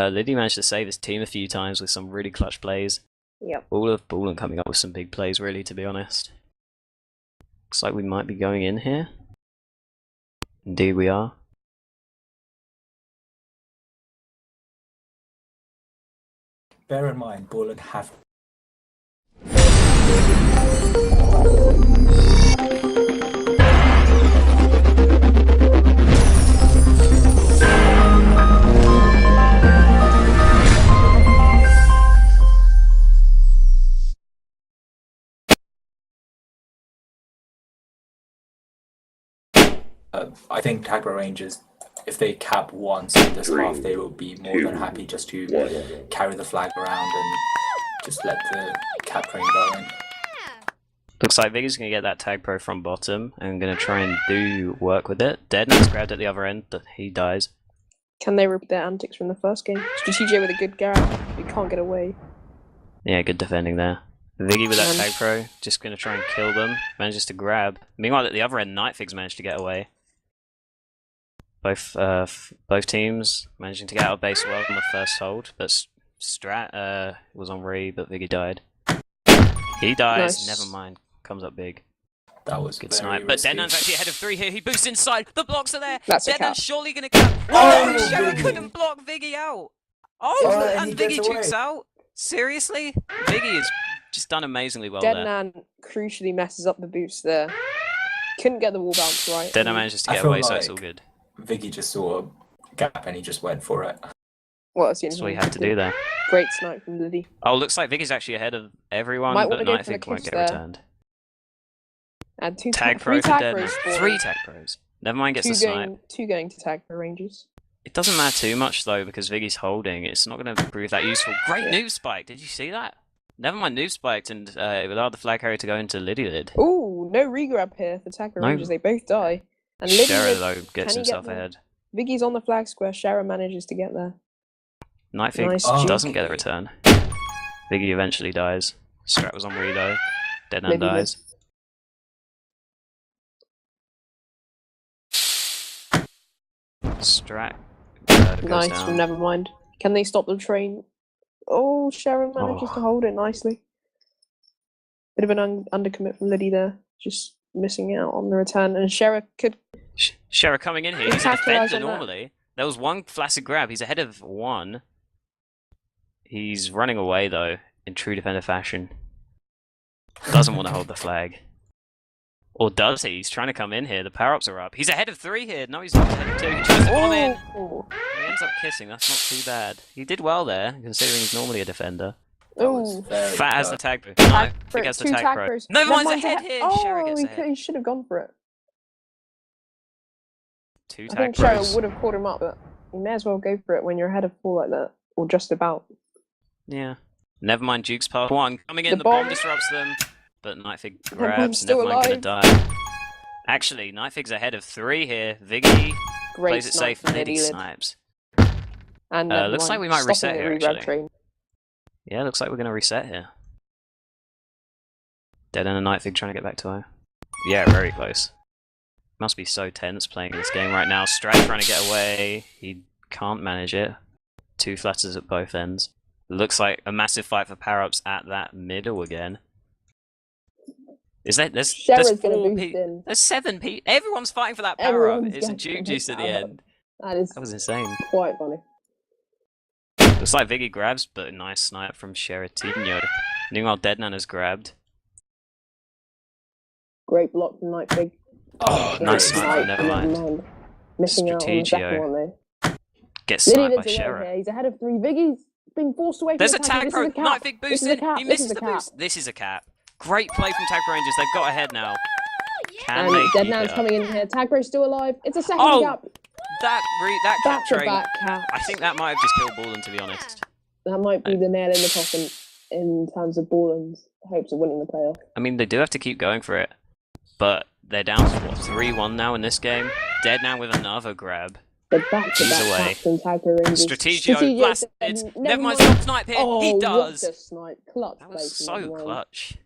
Liddy managed to save his team a few times with some really clutch plays. Yep. All of Ballern coming up with some big plays, really, to be honest. Looks like we might be going in here. Indeed we are. Bear in mind, Ballern have I think TagPro Rangers, if they cap once in this half, they will be more than happy just to carry the flag around and just let the cap train go in. Looks like Viggy's going to get that TagPro from bottom and going to try and do work with it. Deadman's grabbed at the other end, but he dies. Can they repeat their antics from the first game? Strategia with a good grab. You can't get away. Yeah, good defending there. Viggy with that TagPro, just going to try and kill them. Manages to grab. Meanwhile, at the other end, Nightfig's managed to get away. Both teams managing to get out of base well on the first hold, but Strat was on Ree, but Viggy died. He dies. Nice. Never mind. Comes up big. That was Good very snipe. But risky. Deadman's actually ahead of 3 here. He boosts inside. The blocks are there. That's a Deadman's cap. surely going to cap. Oh, Oh, Shera Viggy. couldn't block Viggy out. Oh, Oh, and and he Viggy gets away. jukes out. Seriously? Viggy has just done amazingly well there. Deadman crucially messes up the boost there. Couldn't get the wall bounce right. Deadman manages to I get feel away, so it's all like- good. Viggy just saw a gap and he just went for it. Well, that's the That's only what you thing have to do there. Great snipe from Liddy. Oh, looks like Viggy's actually ahead of everyone, Might but wanna go for the Nightfig won't kiss get there. returned. And Tag three pro for tag Deadman. pros spawned. 3 tag pros. Never mind gets the snipe. Two going to TagPro Rangers. It doesn't matter too much though because Viggy's holding. It's not going to prove that useful. Great noob spike. Did you see that? Never mind noob spiked and it allowed the flag carrier to go into Liddy lid. Ooh, no regrab here for TagPro No. Rangers. They both die. And Liddy Shara, though, gets can he himself get there? ahead. Viggy's on the flag square. Shara manages to get there. Nightfig Nice doesn't juke. get a return. Viggy eventually dies. Strat was on reload. Deadman Liddy dies. Strat goes Nice down. from Nevermind. Can they stop the train? Oh, Sharon manages to hold it nicely. Bit of an undercommit from Liddy there. Just missing out on the return. And Shara could... Shara coming in here. He's a Capitalize defender on that. normally. There was one flaccid grab. He's ahead of one. He's running away, though, in true defender fashion. Doesn't want to hold the flag. Or does he? He's trying to come in here. The power-ups are up. He's ahead of 3 here. No, he's not. He's ahead of 2. He tries to bomb in. Oh, He ends up kissing. That's not too bad. He did well there, considering he's normally a defender. That was oh. very Fat has the good. tag pro. Tag No, pro, Fig has the 2 tag tag pro. pros. Nevermind's Nevermind's ahead here. Oh, Shara gets ahead. he should have gone for it. 2 I tag think pros. Shara would have caught him up, but you may as well go for it when you're ahead of 4 like that. Or just about. Yeah. Nevermind Duke's part 1. Coming in, The the bomb bomb. disrupts them. But Nightfig Nevermind's grabs. still Nevermind gonna alive. die. Actually, Nightfig's ahead of 3 here. Viggy Great plays it snipe safe. from Liddy Liddy. snipes. And looks Nevermind like we might stopping reset the here, regrab actually. train. Yeah, looks like we're gonna reset here. Dead and a Nightfig trying to get back to her. Yeah, very close. Must be so tense playing this game right now. Strat trying to get away. He can't manage it. 2 flatters at both ends. Looks like a massive fight for power-ups at that middle again. Is that there's Shara's gonna 4 boost people? in. There's 7 people. Everyone's fighting for that power-up. Everyone's It's a getting juke the juice at the power-up. end. That is That was insane. quite funny. Looks like Viggy grabs, but a nice snipe from Sheratinho. Meanwhile, Deadnan has grabbed. Great block from Nightfig. Oh, Great nice snipe. snipe. Never mind. Missing out on the second Strategio. one though. Gets Liddy sniped by lives away Shera. here. He's ahead of 3. Viggy's being forced away from There's the a tag This pro. is a cap. Nightfig This is a boosted. cap. He This is misses a the cap. boost. This is a cap. Great play from TagPro Rangers. They've got ahead now. Can And they keep Deadman's it up? coming in here. TagPro's still alive. It's a second Oh! cap. That cap Back to train. back cap. I think that might have just killed Ballern, to be honest. That might be the nail in the coffin in terms of Ballern's hopes of winning the playoff. I mean, they do have to keep going for it, but they're down to what 3-1 now in this game. Deadnan with another grab. The back to He's back away. cap from TagPro Rangers. Strategio blasted. Never mind, Nevermind. stop snipe here. Oh, He what does. a snipe. Clutch That play was from so Nevermind. clutch.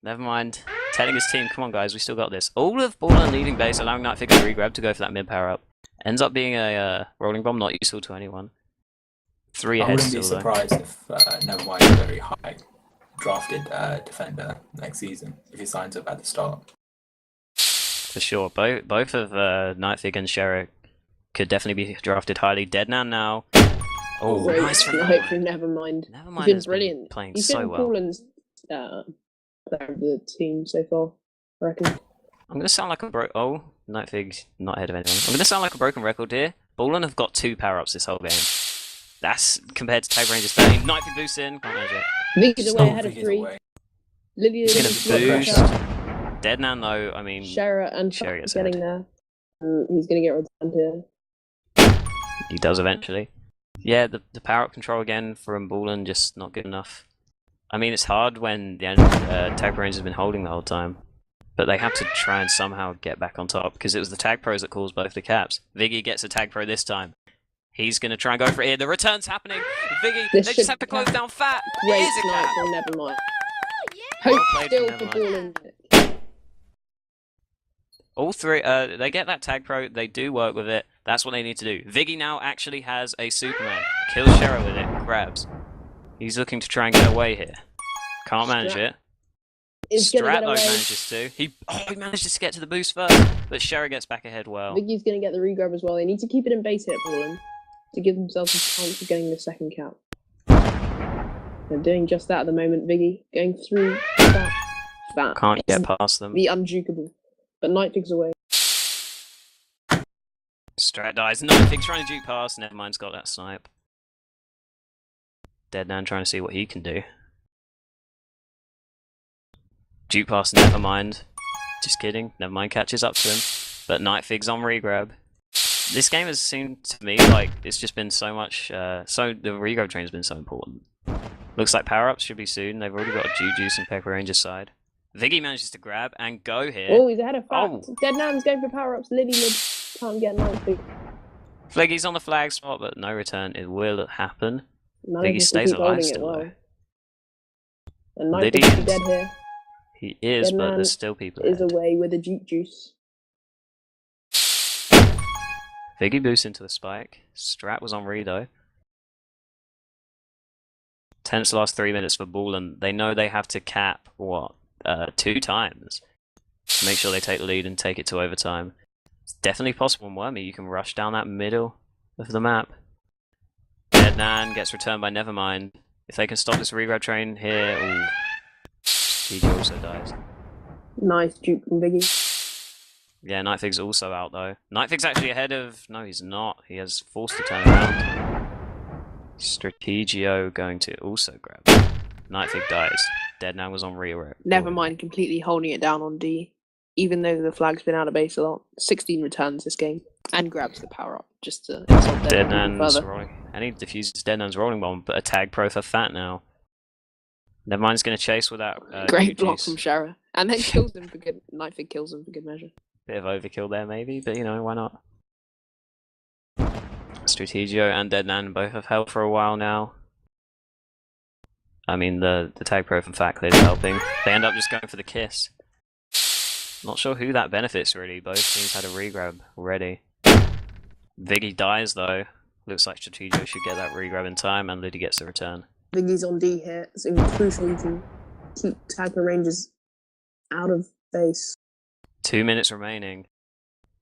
Never mind. Telling his team, come on guys, we still got this. All of Ballern leading base, allowing Nightfig to regrab to go for that mid power up. Ends up being a rolling bomb, not useful to anyone. 3 I ahead wouldn't be still though. surprised if Nevermind is a very high drafted defender next season if he signs up at the start. For sure. Both of Nightfig and Shera could definitely be drafted highly. Deadnan now. Oh, Great nice from snipe Nevermind. from Nevermind. Nevermind He's been has brilliant. playing He's so been well. Ballern's player of the team so far, I reckon. I'm gonna sound like a Nightfig's not ahead of anyone. I'm gonna sound like a broken record here. Ballern have got 2 power-ups this whole game. That's compared to TagPro Rangers 13. Nightfig boosts in, can't manage it. Viggy's away Oh, ahead of Viggy's 3. away. Liddy He's is gonna gonna boost. Deadnan though, I mean, Shara and Shara gets getting ahead. there. He's gonna get returned here. he does eventually. Yeah, the power-up control again from Ballern just not good enough. I mean, it's hard when the TagPro Rangers have been holding the whole time. But they have to try and somehow get back on top, because it was the Tag Pros that caused both the caps. Viggy gets a Tag Pro this time. He's going to try and go for it here. The return's happening. Viggy, This they should just have to close cap. down fat. It Great is a snipe cap. from Nevermind. Well Hope played still from for Nevermind. Ballern. All 3, they get that Tag Pro, they do work with it. That's what they need to do. Viggy now actually has a Superman. Kills Shera with it, grabs. He's looking to try and get away here. Can't manage Strat it. Is gonna Strat get though away. manages to. He manages to get to the boost first, but Shera gets back ahead well. Viggy's gonna get the regrab as well. They need to keep it in base hit, Ballern, to give themselves a chance of getting the second cap. They're doing just that at the moment. Viggy going through that. Can't get past them. The unjukable. But Nightfig's away. Strat dies. Nightfig's trying to juke past. Nevermind's got that snipe. Deadnan trying to see what he can do. Juke past Nevermind. Just kidding. Nevermind catches up to him. But Nightfig's on regrab. This game has seemed to me like it's just been so much. So the regrab train's been so important. Looks like power-ups should be soon. They've already got a Juice and Pepper Rangers side. Viggy manages to grab and go here. Oh, he's ahead of Fat. Oh. Dead Nan's going for power-ups. Liddy can't get 90. Fleggy's on the flag spot, but no return. It will happen. None Viggy of us stays keep alive holding it still, well. though. And Liddy Knight's is- dead here. He is, Dead but Man there's still people Is ahead. away with a juke juice. Viggy boosts into the spike. Strat was on Redo. Tense last 3 minutes for Ballern. They know they have to cap, 2 times to make sure they take the lead and take it to overtime. It's definitely possible in Wormy. You can rush down that middle of the map. Dead Nan gets returned by Nevermind. If they can stop this regrab train here, ooh. TG also dies. Nice juke from Viggy. Yeah, Nightfig's also out though. Nightfig's actually ahead of... No, he's not. He has forced to turn around. Strategio going to also grab. Nightfig dies. Dead Nan was on rear. Nevermind completely holding it down on D. Even though the flag's been out of base a lot. 16 returns this game. And grabs the power-up just to insult Dead Dead Nan even Nan's further. rolling. And he defuses Dead Nan's rolling bomb, but a tag pro for Fat now. Nevermind's going to chase with that. Great juke block juice. from Shara. And then kills him for good. Nightfig kills him for good measure. Bit of overkill there maybe, but you know, why not? Strategio and Dead Nan both have held for a while now. I mean, the tag pro from Fat clearly helping. They end up just going for the kiss. Not sure who that benefits really. Both teams had a regrab already. Viggy dies though. Looks like Strategio should get that regrab in time, and Liddy gets the return. Viggy's on D here. It's crucial to keep TagPro Rangers out of base. 2 minutes remaining,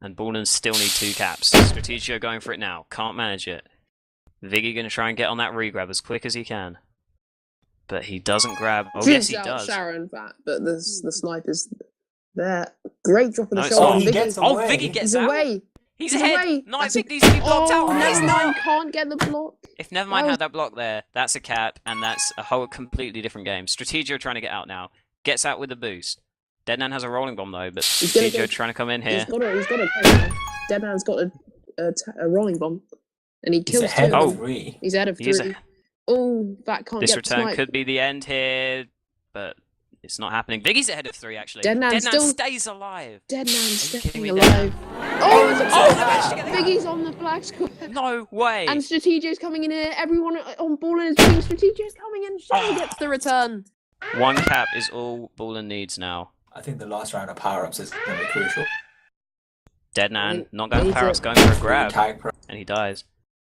and Ballern still need 2 caps. Strategio going for it now. Can't manage it. Viggy going to try and get on that regrab as quick as he can. But he doesn't grab. Oh, yes, he does. Shara and Fat, but the sniper's there. Great drop of the No, it's shoulder. not. from he Viggy. gets Oh, away. Viggy gets He's out. away. He's He's ahead. away. Nightfig needs to be blocked out. Oh, He's Nevermind not. can't get the block. If Nevermind had that block there, that's a cap, and that's a whole completely different game. Strategio trying to get out now. Gets out with a boost. Dead Nan has a rolling bomb though, but He's gonna Strategio go- trying to come in He's here. got a Dead Man's got a rolling bomb, and he He's kills ahead 2. Oh. of 3. He's out of He is 3. Oh, Fat can't This get return sniped. could be the end here, but it's not happening. Viggy's ahead of 3 actually. Dead Nan still- stays alive. Dead Man's Are you kidding staying me, alive. Oh, it's Oh, they managed to get the- Viggy's on the flag square. No way. And Strategio's coming in here. Everyone on Ballern is doing Strategio's coming in. Shara gets the return. 1 cap is all Ballern needs now. I think the last round of power-ups is going to be crucial. Dead Nan They- not going they for power-ups, need going for a grab, Tag pro. and he dies.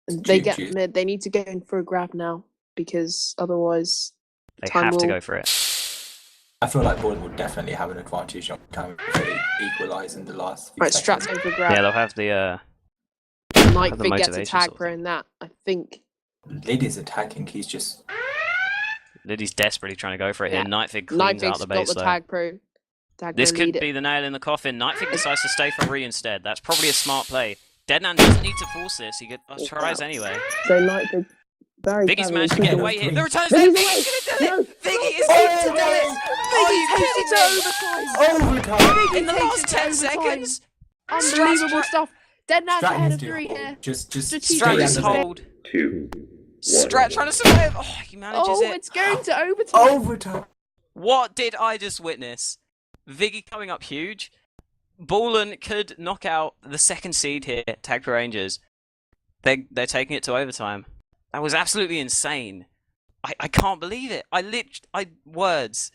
They Juke get juice. mid. They need to go in for a grab now because otherwise, They Time have to will- go for it. I feel like Ballern would definitely have an advantage on time if they equalise in the last few right. seconds. Strat's going for a Yeah, grab. they'll have the Nightfig gets a motivation tag sort of pro thing. in that. I think. Liddy's attacking, he's just... Liddy's desperately trying to go for it here. Yeah. Nightfig cleans out Nightfig's the got base the though. tag pro. Tag This pro could lead be it. the nail in the coffin. Nightfig decides to stay for re instead. That's probably a smart play. Deadman doesn't need to force this. He tries anyway. So Nightfig, very. Viggy's cleverly managed to get keeping- away here. The return's Viggy's there. away. Viggy's gonna do No, it. Viggy is Oh, going to do it. Viggy Takes it to overtime. Overtime! in the takes last it to 10 overtime. seconds. Unbelievable Strat- stuff. Dead Man's Strat ahead needs of to 3 hold. here. Just Strategic Strat stay is under the- hold. 2, 1. Strat trying to survive. Oh, he manages Oh, it. it's going to overtime. Overtime! What did I just witness? Viggy coming up huge. Ballern could knock out the 2nd seed here, TagPro Rangers. They're taking it to overtime. That was absolutely insane. I can't believe it. Words.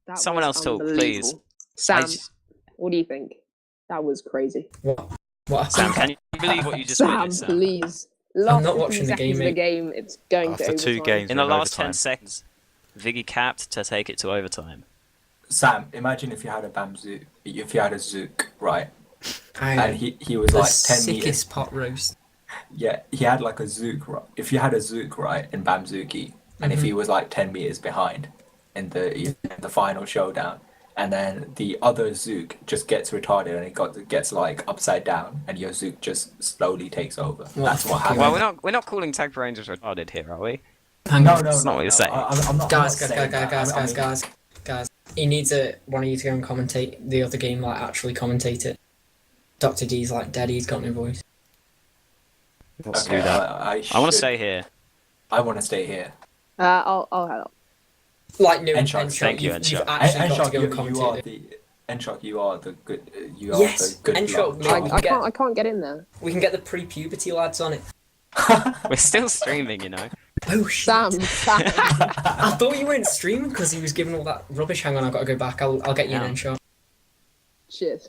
That Someone was else talk, unbelievable. please. Sam, I just- what do you think? That was crazy. What? Sam, can you believe what you just Sam, witnessed, Sam? please. Last not 15 watching the seconds game, of the mate. game, it's going After to 2 overtime. games. In the in last overtime. 10 seconds, Viggy capped to take it to overtime. Sam, imagine if you had a Bamzook, if you had a Zook, right? And I, he was the like 10 meters. sickest pot roast. Yeah, he had like a Zook, right? If you had a Zook, right, in Bamzuki, and if he was like 10 meters behind in the final showdown, and then the other Zook just gets retarded and it gets like upside down, and your Zook just slowly takes over. That's what fucking- happened. Well, we're not calling TagPro Rangers retarded here, are we? Hang No, on. no, That's not what you're saying. I'm not. Guys, I'm not saying that. guys. You need to, one of you to go and commentate the other game, like actually commentate it. Dr. D's like dead, he's got no voice. Let's Okay, do that. I I want to should- stay here. I want to stay here. I'll head up. Like, no, Enshock, Enshock, thank you, you've Enshock. actually got to go and you commentate are it. the Enshock. You are the good. You are Yes, the good Enshock, blood. mate, I can't get in there. We can get the pre-puberty lads on it. We're still streaming, you know. Oh, shit. Sam. I thought you weren't streaming because he was giving all that rubbish. Hang on, I've got to go back. I'll get you Yeah. an Enshock. Shit.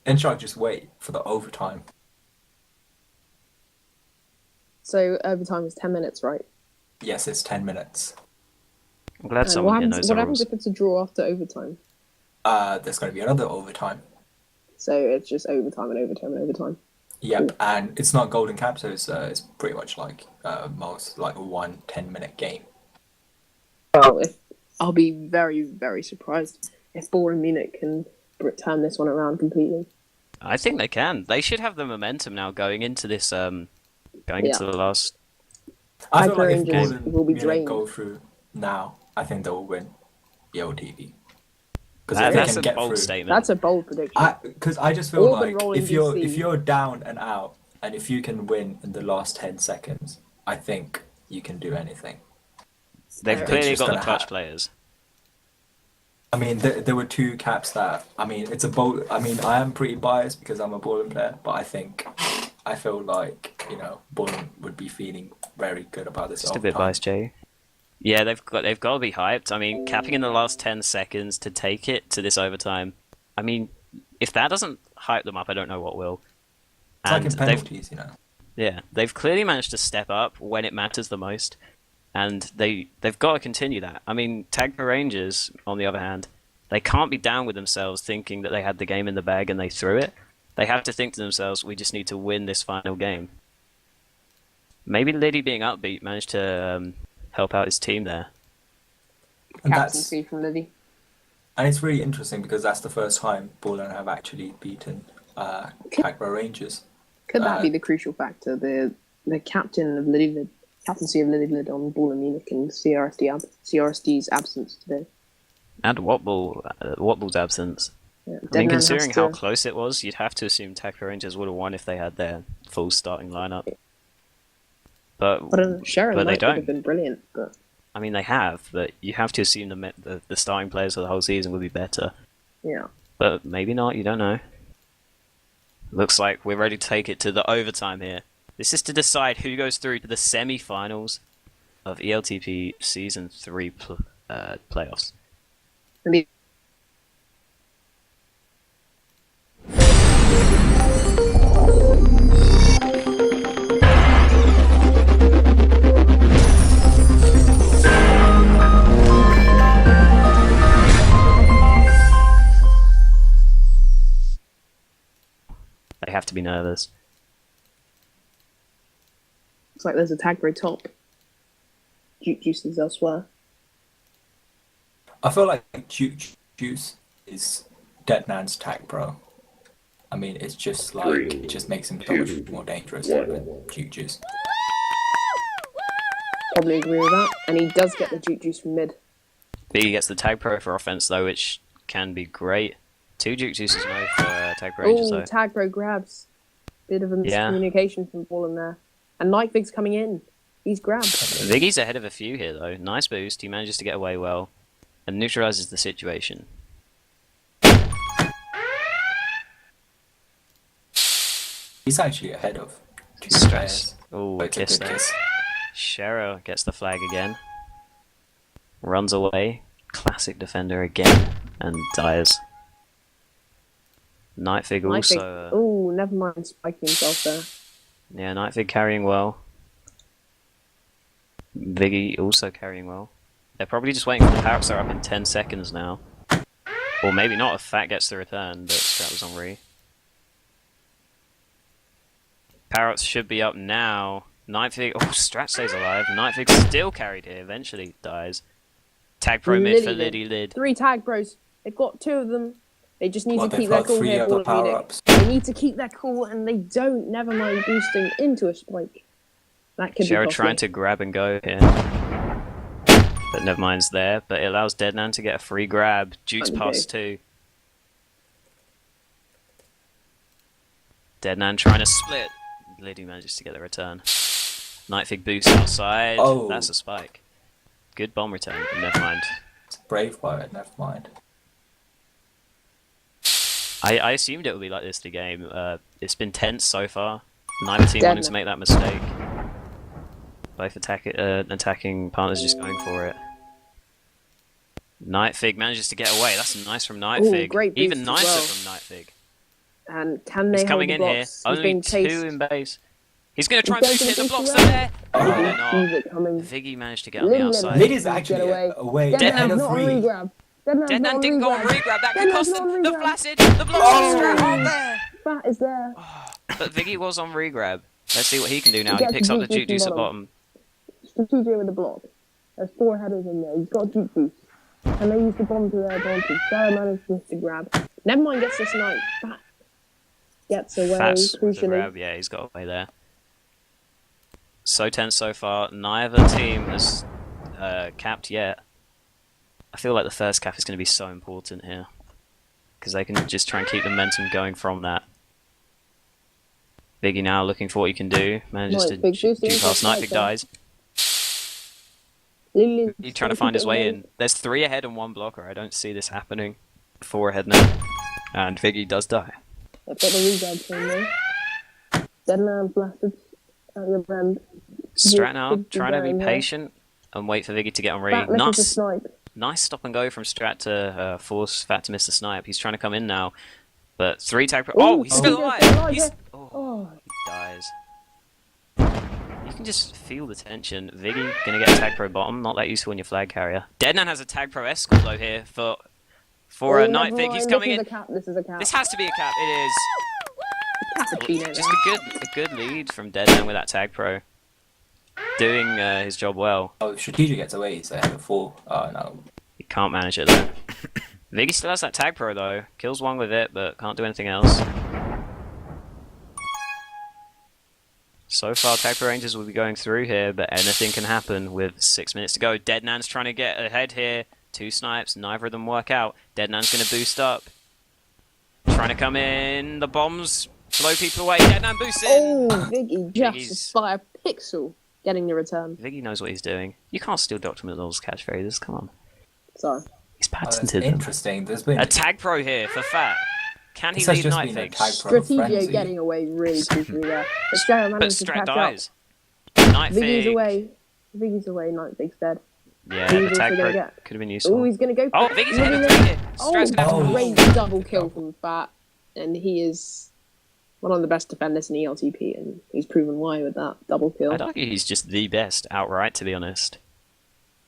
Enshock, just wait for the overtime. So overtime is 10 minutes, right? Yes, it's 10 minutes. I'm glad And someone here knows the what happens rules. if it's a draw after overtime? There's going to be another overtime. So it's just overtime and overtime and overtime. Yep, and it's not golden cap, so it's pretty much like most like a 1 10-minute game. Well, I'll be very, very surprised if Ballern Munich can turn this one around completely. I think they can. They should have the momentum now going into this. Into the last. I feel TagPro like if Rangers Ballern will be Munich drained. go through now, I think they will win ELTP. Because That's a bold statement. That's a bold prediction. Because I just feel Auburn like rolling if you're DC. down and out, and if you can win in the last 10 seconds, I think you can do anything. They've It's clearly just got the gonna clutch happen. players. I mean, there were 2 caps that. I mean, it's a bold. I mean, I am pretty biased because I'm a Ballern player, but I feel like Ballern would be feeling very good about this. Just a bit overtime. biased, Jay. Yeah, they've got to be hyped. I mean, capping in the last 10 seconds to take it to this overtime. I mean, if that doesn't hype them up, I don't know what will. It's like in penalties, Yeah, they've clearly managed to step up when it matters the most, and they've got to continue that. I mean, TagPro Rangers, on the other hand, they can't be down with themselves thinking that they had the game in the bag and they threw it. They have to think to themselves, we just need to win this final game. Maybe Liddy being upbeat managed to help out his team there. And Captaincy from Liddy. And it's really interesting because that's the first time Ballern have actually beaten TagPro Rangers. Could that be the crucial factor? The captain of Liddy, captaincy of Liddy on Ballern Munich and CRSD's absence today. And Wobbull's absence. Yeah, I mean, Deadman considering has how to- close it was, you'd have to assume TagPro Rangers would have won if they had their full starting lineup. But Sharon but they might don't. have been brilliant, but I mean, they have, but you have to assume the starting players for the whole season would be better. yeah. But maybe not, you don't know. Looks like we're ready to take it to the overtime here. This is to decide who goes through to the semi-finals of ELTP Season 3 playoffs. Maybe They have to be nervous. looks like there's a TagPro top. Juice is elsewhere. I feel like Juice is Deadman's TagPro. I mean, it's just like it just makes him so much more dangerous than Juice. Probably agree with that. And he does get the Juice from mid. B gets the TagPro for offense though, which can be great. 2 Juke Juices no for TagPro Rangers Oh, though. TagPro grabs. Bit of a Yeah. miscommunication from Ballern there. And Nightwig's coming in. He's grabbed. Viggy's ahead of a few here though. Nice boost, he manages to get away well. And neutralizes the situation. He's actually ahead of 2 Stress. players. Oh, But it's a kiss good there. kiss. Shero gets the flag again. Runs away. Classic defender again. And dies. Nightfig also. Oh, never mind spiking himself there. Yeah, Nightfig carrying well. Viggy also carrying well. They're probably just waiting for the Parrots are up in 10 seconds now. Or maybe not if Fat gets the return, but that was on Re. Parrots should be up now. Nightfig, oh, Strat stays alive. Nightfig still carried here, eventually dies. TagPro mid for Liddy Lid. 3 TagPros. They've got 2 of them. They just need What, to they've keep their got cool 3 here, other Ballern Munich. power-ups? They need to keep their cool, and they don't. Never mind boosting into a spike. That could Shero be trying costly. to grab and go here. But never mind's there. But it allows Deadman to get a free grab. Duke's Okay. pass too. Deadman trying to split. Liddy manages to get the return. Nightfig boost outside. Oh. That's a spike. Good bomb return. Never mind. It's brave by it, never mind. I assumed it would be like this the game. It's been tense so far. Neither team wanting to make that mistake. Both attacking partners just going for it. Nightfig manages to get away. That's nice from Nightfig. Great Even boost nicer as from Nightfig. And can they He's coming in hold the here. blocks? Only He's 2 being chased. in base. He's going to try and He's boost going it. The for the blocks boost are there. Oh. No, they're not. Sees it coming. Viggy managed to get on the Liddy outside. Lid is Get actually away. away Deadman ahead of not on Ree. regrab. Deadman didn't go on regrab. That could Deadman's cost not on them. The regrab. flaccid. The blocks are straight on there. Fat is there. But Viggy was on regrab. Let's see what he can do now. He He gets picks up the Juke juice at bottom. bottom. Strategic with the block. There's 4 headers in there. He's got a Juke boost. And they use the bomb to their advantage. Sarah manages to grab. Nevermind gets the snipe. Fat gets away. Fats with the Crucially. grab. Yeah, he's got away there. So tense so far. Neither team has capped yet. I feel like the first cap is going to be so important here. Because they can just try and keep the momentum going from that. Viggy now looking for what he can do. Manages to Nightfig do boosting past. into Nightfig sniper. dies. Lily's He's trying to find his way in. There's 3 ahead and 1 blocker. I don't see this happening. 4 ahead now. And Viggy does die. They've got the regrab team there. Deadman blasted at the end. Strat now, Big trying to be going there. patient and wait for Viggy to get on Ree. Fat misses the Nice, snipe. nice stop and go from Strat to force Fat to miss the snipe. He's trying to come in now, but 3 tag. Oh, he's still alive. He's Oh, he dies. You can just feel the tension. Viggy gonna get a tag pro bottom. Not that useful in your flag carrier. Deadman has a tag pro escort though here for a never Nightfig. He's mind. coming This is in. a cap. This is a cap. This has to be a cap. It is. Cappuccino. Just a good lead from Deadman with that tag pro. Doing his job well. Oh, strategic gets away. He's ahead of 4. Oh no. He can't manage it though. Viggy still has that tag pro though. Kills 1 with it, but can't do anything else. So far, TagPro Rangers will be going through here, but anything can happen with 6 minutes to go. Deadman's trying to get ahead here. 2 snipes, neither of them work out. Deadman's going to boost up. Trying to come in. The bombs blow people away. Deadman boosts in. Oh, Viggy Viggy's- just by a pixel getting the return. Viggy knows what he's doing. You can't steal Dr. Middle's catchphrases. Come on. Sorry. He's Oh, that's patented them. interesting. There's been A tag pro here for Fat. Can he this has lead just been a Nightfig? tag pro Strategic frenzy. getting away really crucially there. But Sarah But manages to Strat catch dies. up. Nightfig. Viggy's away. Viggy's away. Nightfig's dead. Yeah, Who's the tag also pro gonna get- could have been Oh, useful. he's gonna go. Oh, Viggy's ahead of Lily- 3 here. Oh, Strat's going to have to great double kill from Fat, and he is one of the best defenders in ELTP, and he's proven why with that double kill. I'd argue he's just the best outright, to be honest.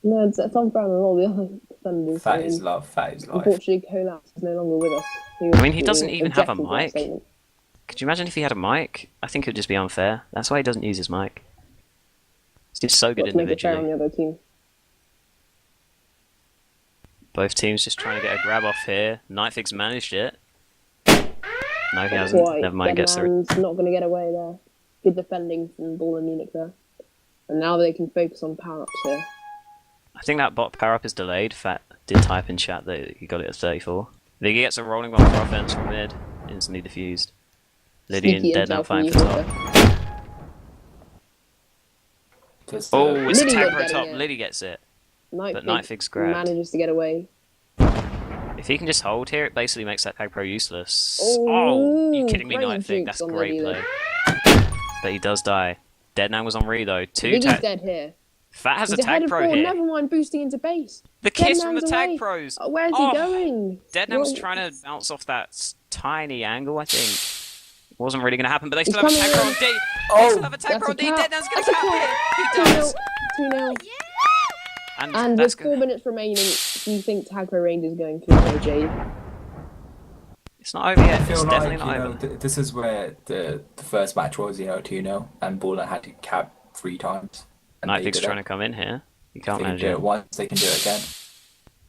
No, it's unfair on all the other defenders. Fat is love. Fat is life. Unfortunately, Collapse is no longer with us. I mean, he doesn't even have a ejected last mic. statement. Could you imagine if he had a mic? I think it would just be unfair. That's why he doesn't use his mic. He's just so good Got to make it fair on individually. the other team. Both teams just trying to get a grab off here. Nightfig's managed it. No, he hasn't. Quite. Never mind, gets the... Deadman's not going to get away there. Good defending from Ballern Munich there. And now they can focus on power-ups here. I think that bot power-up is delayed. Fat did type in chat that he got it at 34. Viggy gets a rolling bomb for offense from mid. Instantly defused. Liddy and Sneaky Dead intel now from fighting you, for top. Walker. Just, Oh, it's a Liddy tag not pro getting top. it. Liddy gets it. Nightfig Nightfig's grabbed. manages to get away. If he can just hold here, it basically makes that tag pro useless. Oh, Oh, you kidding me, great Nightfig? jukes That's on great Liddy play. But he does die. Deadman was on Ree though. Viggy's dead here. Fat has He's a ahead tag of pro 4, here. never mind boosting into base. The kiss from the Deadman's tag away. pros. Oh, where's Oh, he going? Deadman was Well, trying to bounce off that tiny angle, I think. Wasn't really going to happen, but they He's still have a coming tag pro in. on D. Oh, They still have a tag that's pro a on D. cap. Deadman's going That's to a cap cap. it. He does. 2-0. And that's with 4 good. minutes remaining, do you think TagPro Rangers going through OJ? It's not over yet. I feel It's like, definitely not over. this is where the first match was, 2-0, and Ballern had to cap 3 times. And they Nightfig's did trying it. to come in here. He They can't can manage do it. it once, they can do it again.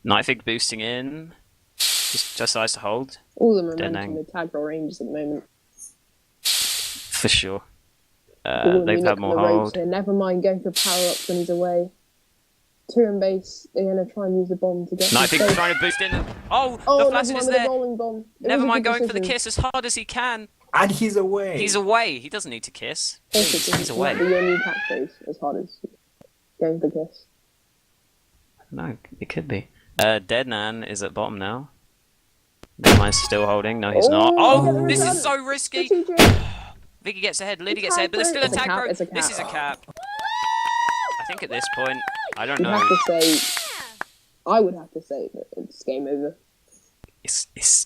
Nightfig boosting in. Just decides to hold. All the momentum Denang. with TagPro Rangers at the moment. For sure. Ballern They've Munich had on more the ropes hold. here. Never mind going for power-ups when he's away. 2 in base. They're going to try and use the bomb to get to Nightfig's base. trying to boost in. Oh, Oh, the never flaccid mind is with the there. rolling bomb. It Never was a mind good going for the decision. kiss as hard as he can. And he's away! He's away. He doesn't need to kiss. Also, Please, this he's might be away. your new catchphrase as hard as going for kiss. No, it could be. Deadman is at bottom now. Nevermind's still holding. No, he's not. Oh, Oh, this done. is so risky. Strategic. Vicky gets ahead, Liddy It's gets ahead, but there's still a It's a tag cap, pro. it's a cap. This is a cap. I think at this point, I don't You'd know. have to say, I would have to say that it's game over.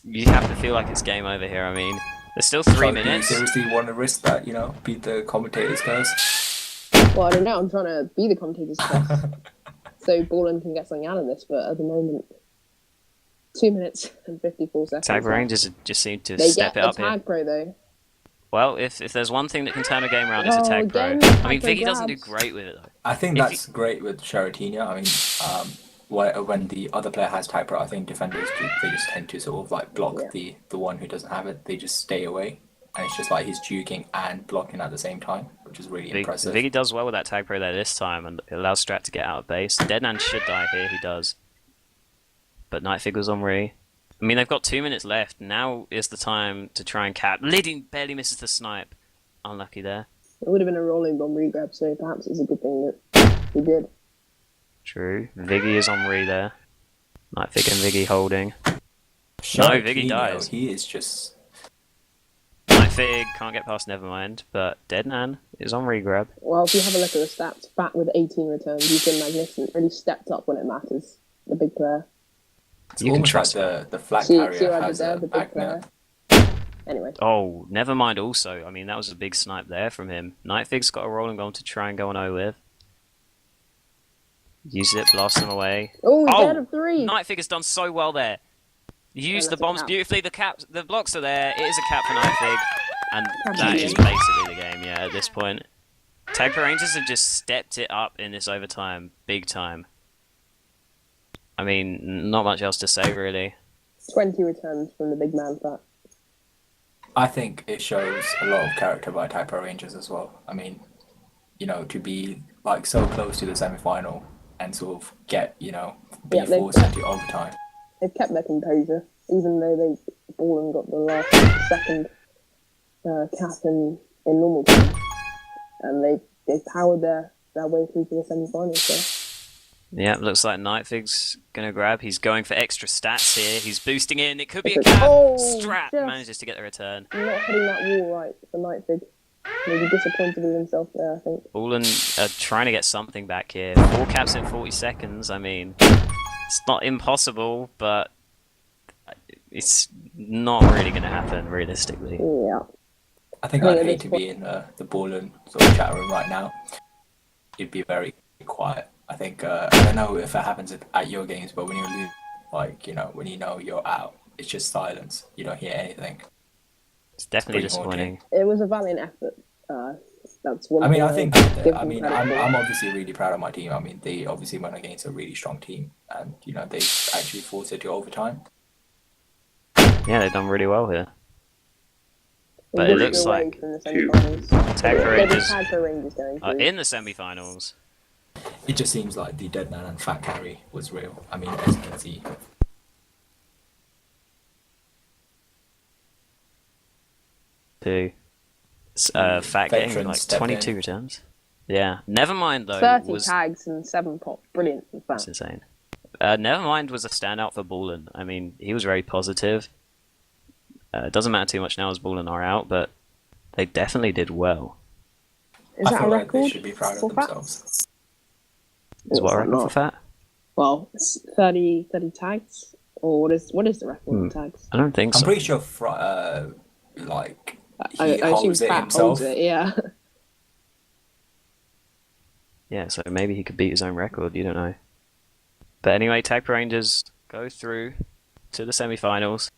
You have to feel like it's game over here. I mean, there's still 3 So, minutes. do you seriously want to risk that? You know, beat the commentators first. Well, I don't know. I'm trying to be the commentator's first, so Ballern can get something out of this. But at the moment, 2 minutes and 54 seconds. TagPro Rangers just seem to They step get it a up here. tag pro though. Well, if there's one thing that can turn a game around, it's a tag pro. again, I mean, tag pro Viggy doesn't do grabs. great with it though. I think If that's great with Sharatina. I mean, when the other player has tag pro, I think defenders they just tend to sort of like block Yeah. the one who doesn't have it. They just stay away, and it's just like he's juking and blocking at the same time, which is really impressive. Viggy does well with that tag pro there this time, and it allows Strat to get out of base. Deadman should die here, he does. But Nightfig was on Re. I mean, they've got 2 minutes left. Now is the time to try and cap. Liddy barely misses the snipe. Unlucky there. It would have been a rolling bomb regrab, so perhaps it's a good thing that he did. True. Viggy is on Re there. Nightfig and Viggy holding. Sharatina, Viggy dies. He is just. Nightfig can't get past Nevermind, but Deadman is on regrab. Well, if you have a look at the stats, Fat with 18 returns, he's been magnificent. Really stepped up when it matters. The big player. It's You can almost trust like the flag See carrier what I did has there? a The big back player. net. Anyway, Oh, Nevermind also. I mean, that was a big snipe there from him. Nightfig's got a rolling bomb to try and go on O with. Use it, blast them away. oh, Oh, dead of 3. Nightfig has done so well there. Use the that's a bombs cap. beautifully. The blocks are there. It is a cap for Nightfig, and Cap that GG. is basically the game. Yeah, at this point, TagPro Rangers have just stepped it up in this overtime, big time. I mean, not much else to say really. 20 returns from the big man, Fat. I think it shows a lot of character by TagPro Rangers as well. I mean, you know, to be like so close to the semi-final and sort of get, you know, be Yeah, forced into overtime. They've kept their composure, even though they Ballern got the last second cap in normal time, and they powered their way through to the semi-finals. So. Yeah, looks like Nightfig's gonna grab. He's going for extra stats here. He's boosting in. It could be a It's a- cap. oh, Strat just- manages to get the return. Not hitting that wall right for Nightfig. Maybe disappointed with himself there, I think. Ballern are trying to get something back here. 4 caps in 40 seconds. I mean, it's not impossible, but it's not really going to happen realistically. Yeah. I think I I'd think hate at to this be in the Ballern sort of chat room right now. It'd be very quiet. I think I don't know if it happens at your games, but when you lose, like when you know you're out, it's just silence. You don't hear anything. It's definitely pretty haunting. disappointing. It was a valiant effort. That's one I mean, thing I think. give I them mean, credit for. I'm obviously really proud of my team. I mean, they obviously went against a really strong team, and they actually forced it to overtime. Yeah, they've done really well here. But They it were looks away like from the semi-finals. TagPro There'll be Rangers TagPro Rangers going are through. in the semi-finals. It just seems like the Deadman and Fat Carry was real. I mean, as you can see. Fat getting Veteran like stepped 22 in. returns. Yeah, Nevermind though 30 was tags and 7 pop. Brilliant. In that's fact. insane. Nevermind was a standout for Ballern. I mean, he was very positive. It doesn't matter too much now as Ballern are out, but they definitely did well. Is I that a feel like record? they should be proud of for Fat? themselves. Is what a that record for not? Fat? Well, it's 30 tags? Or what is the record of tags? I don't think I'm so. pretty sure, like he I assume holds it Fat himself. holds it, yeah. Yeah, so maybe he could beat his own record, you don't know. But anyway, TagPro Rangers go through to the semi-finals.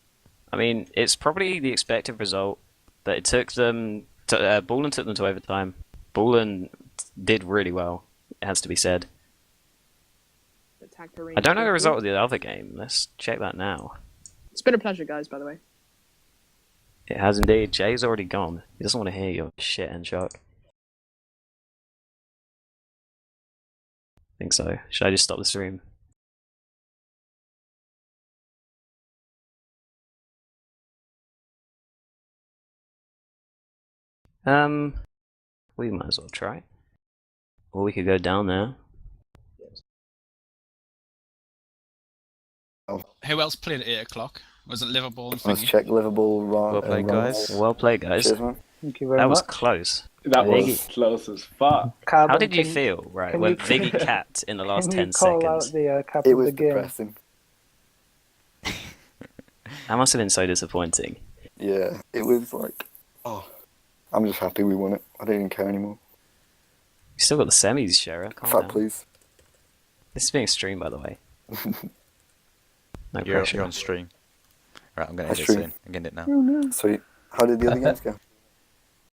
I mean, it's probably the expected result, but it took them to, Ballern took them to overtime. Ballern did really well, it has to be said. I don't know the result of the other game. Let's check that now. It's been a pleasure, guys, by the way. It has indeed. Jay's already gone. He doesn't want to hear your shit and shock. I think so. Should I just stop the stream? We might as well try. Or we could go down there. Who else played at 8 o'clock? Was it Liverpool and Let's thingy? check Liverpool. Well played, guys. Well played, guys. Cheers, man. Thank you very That much. was close. That was Viggy. close as fuck. Carbon, How did you can- feel, right, can when you- Viggy capped in the last Can you 10 call seconds? out the cap It of was the game? depressing. That must have been so disappointing. Yeah, it was like, oh, I'm just happy we won it. I don't even care anymore. You still got the semis, Shara. Calm Fat, down. please. This is being streamed, by the way. No You're pressure. on stream. Right, I'm going I to end it stream. soon. I'm getting it now. Sweet. How did the other games go?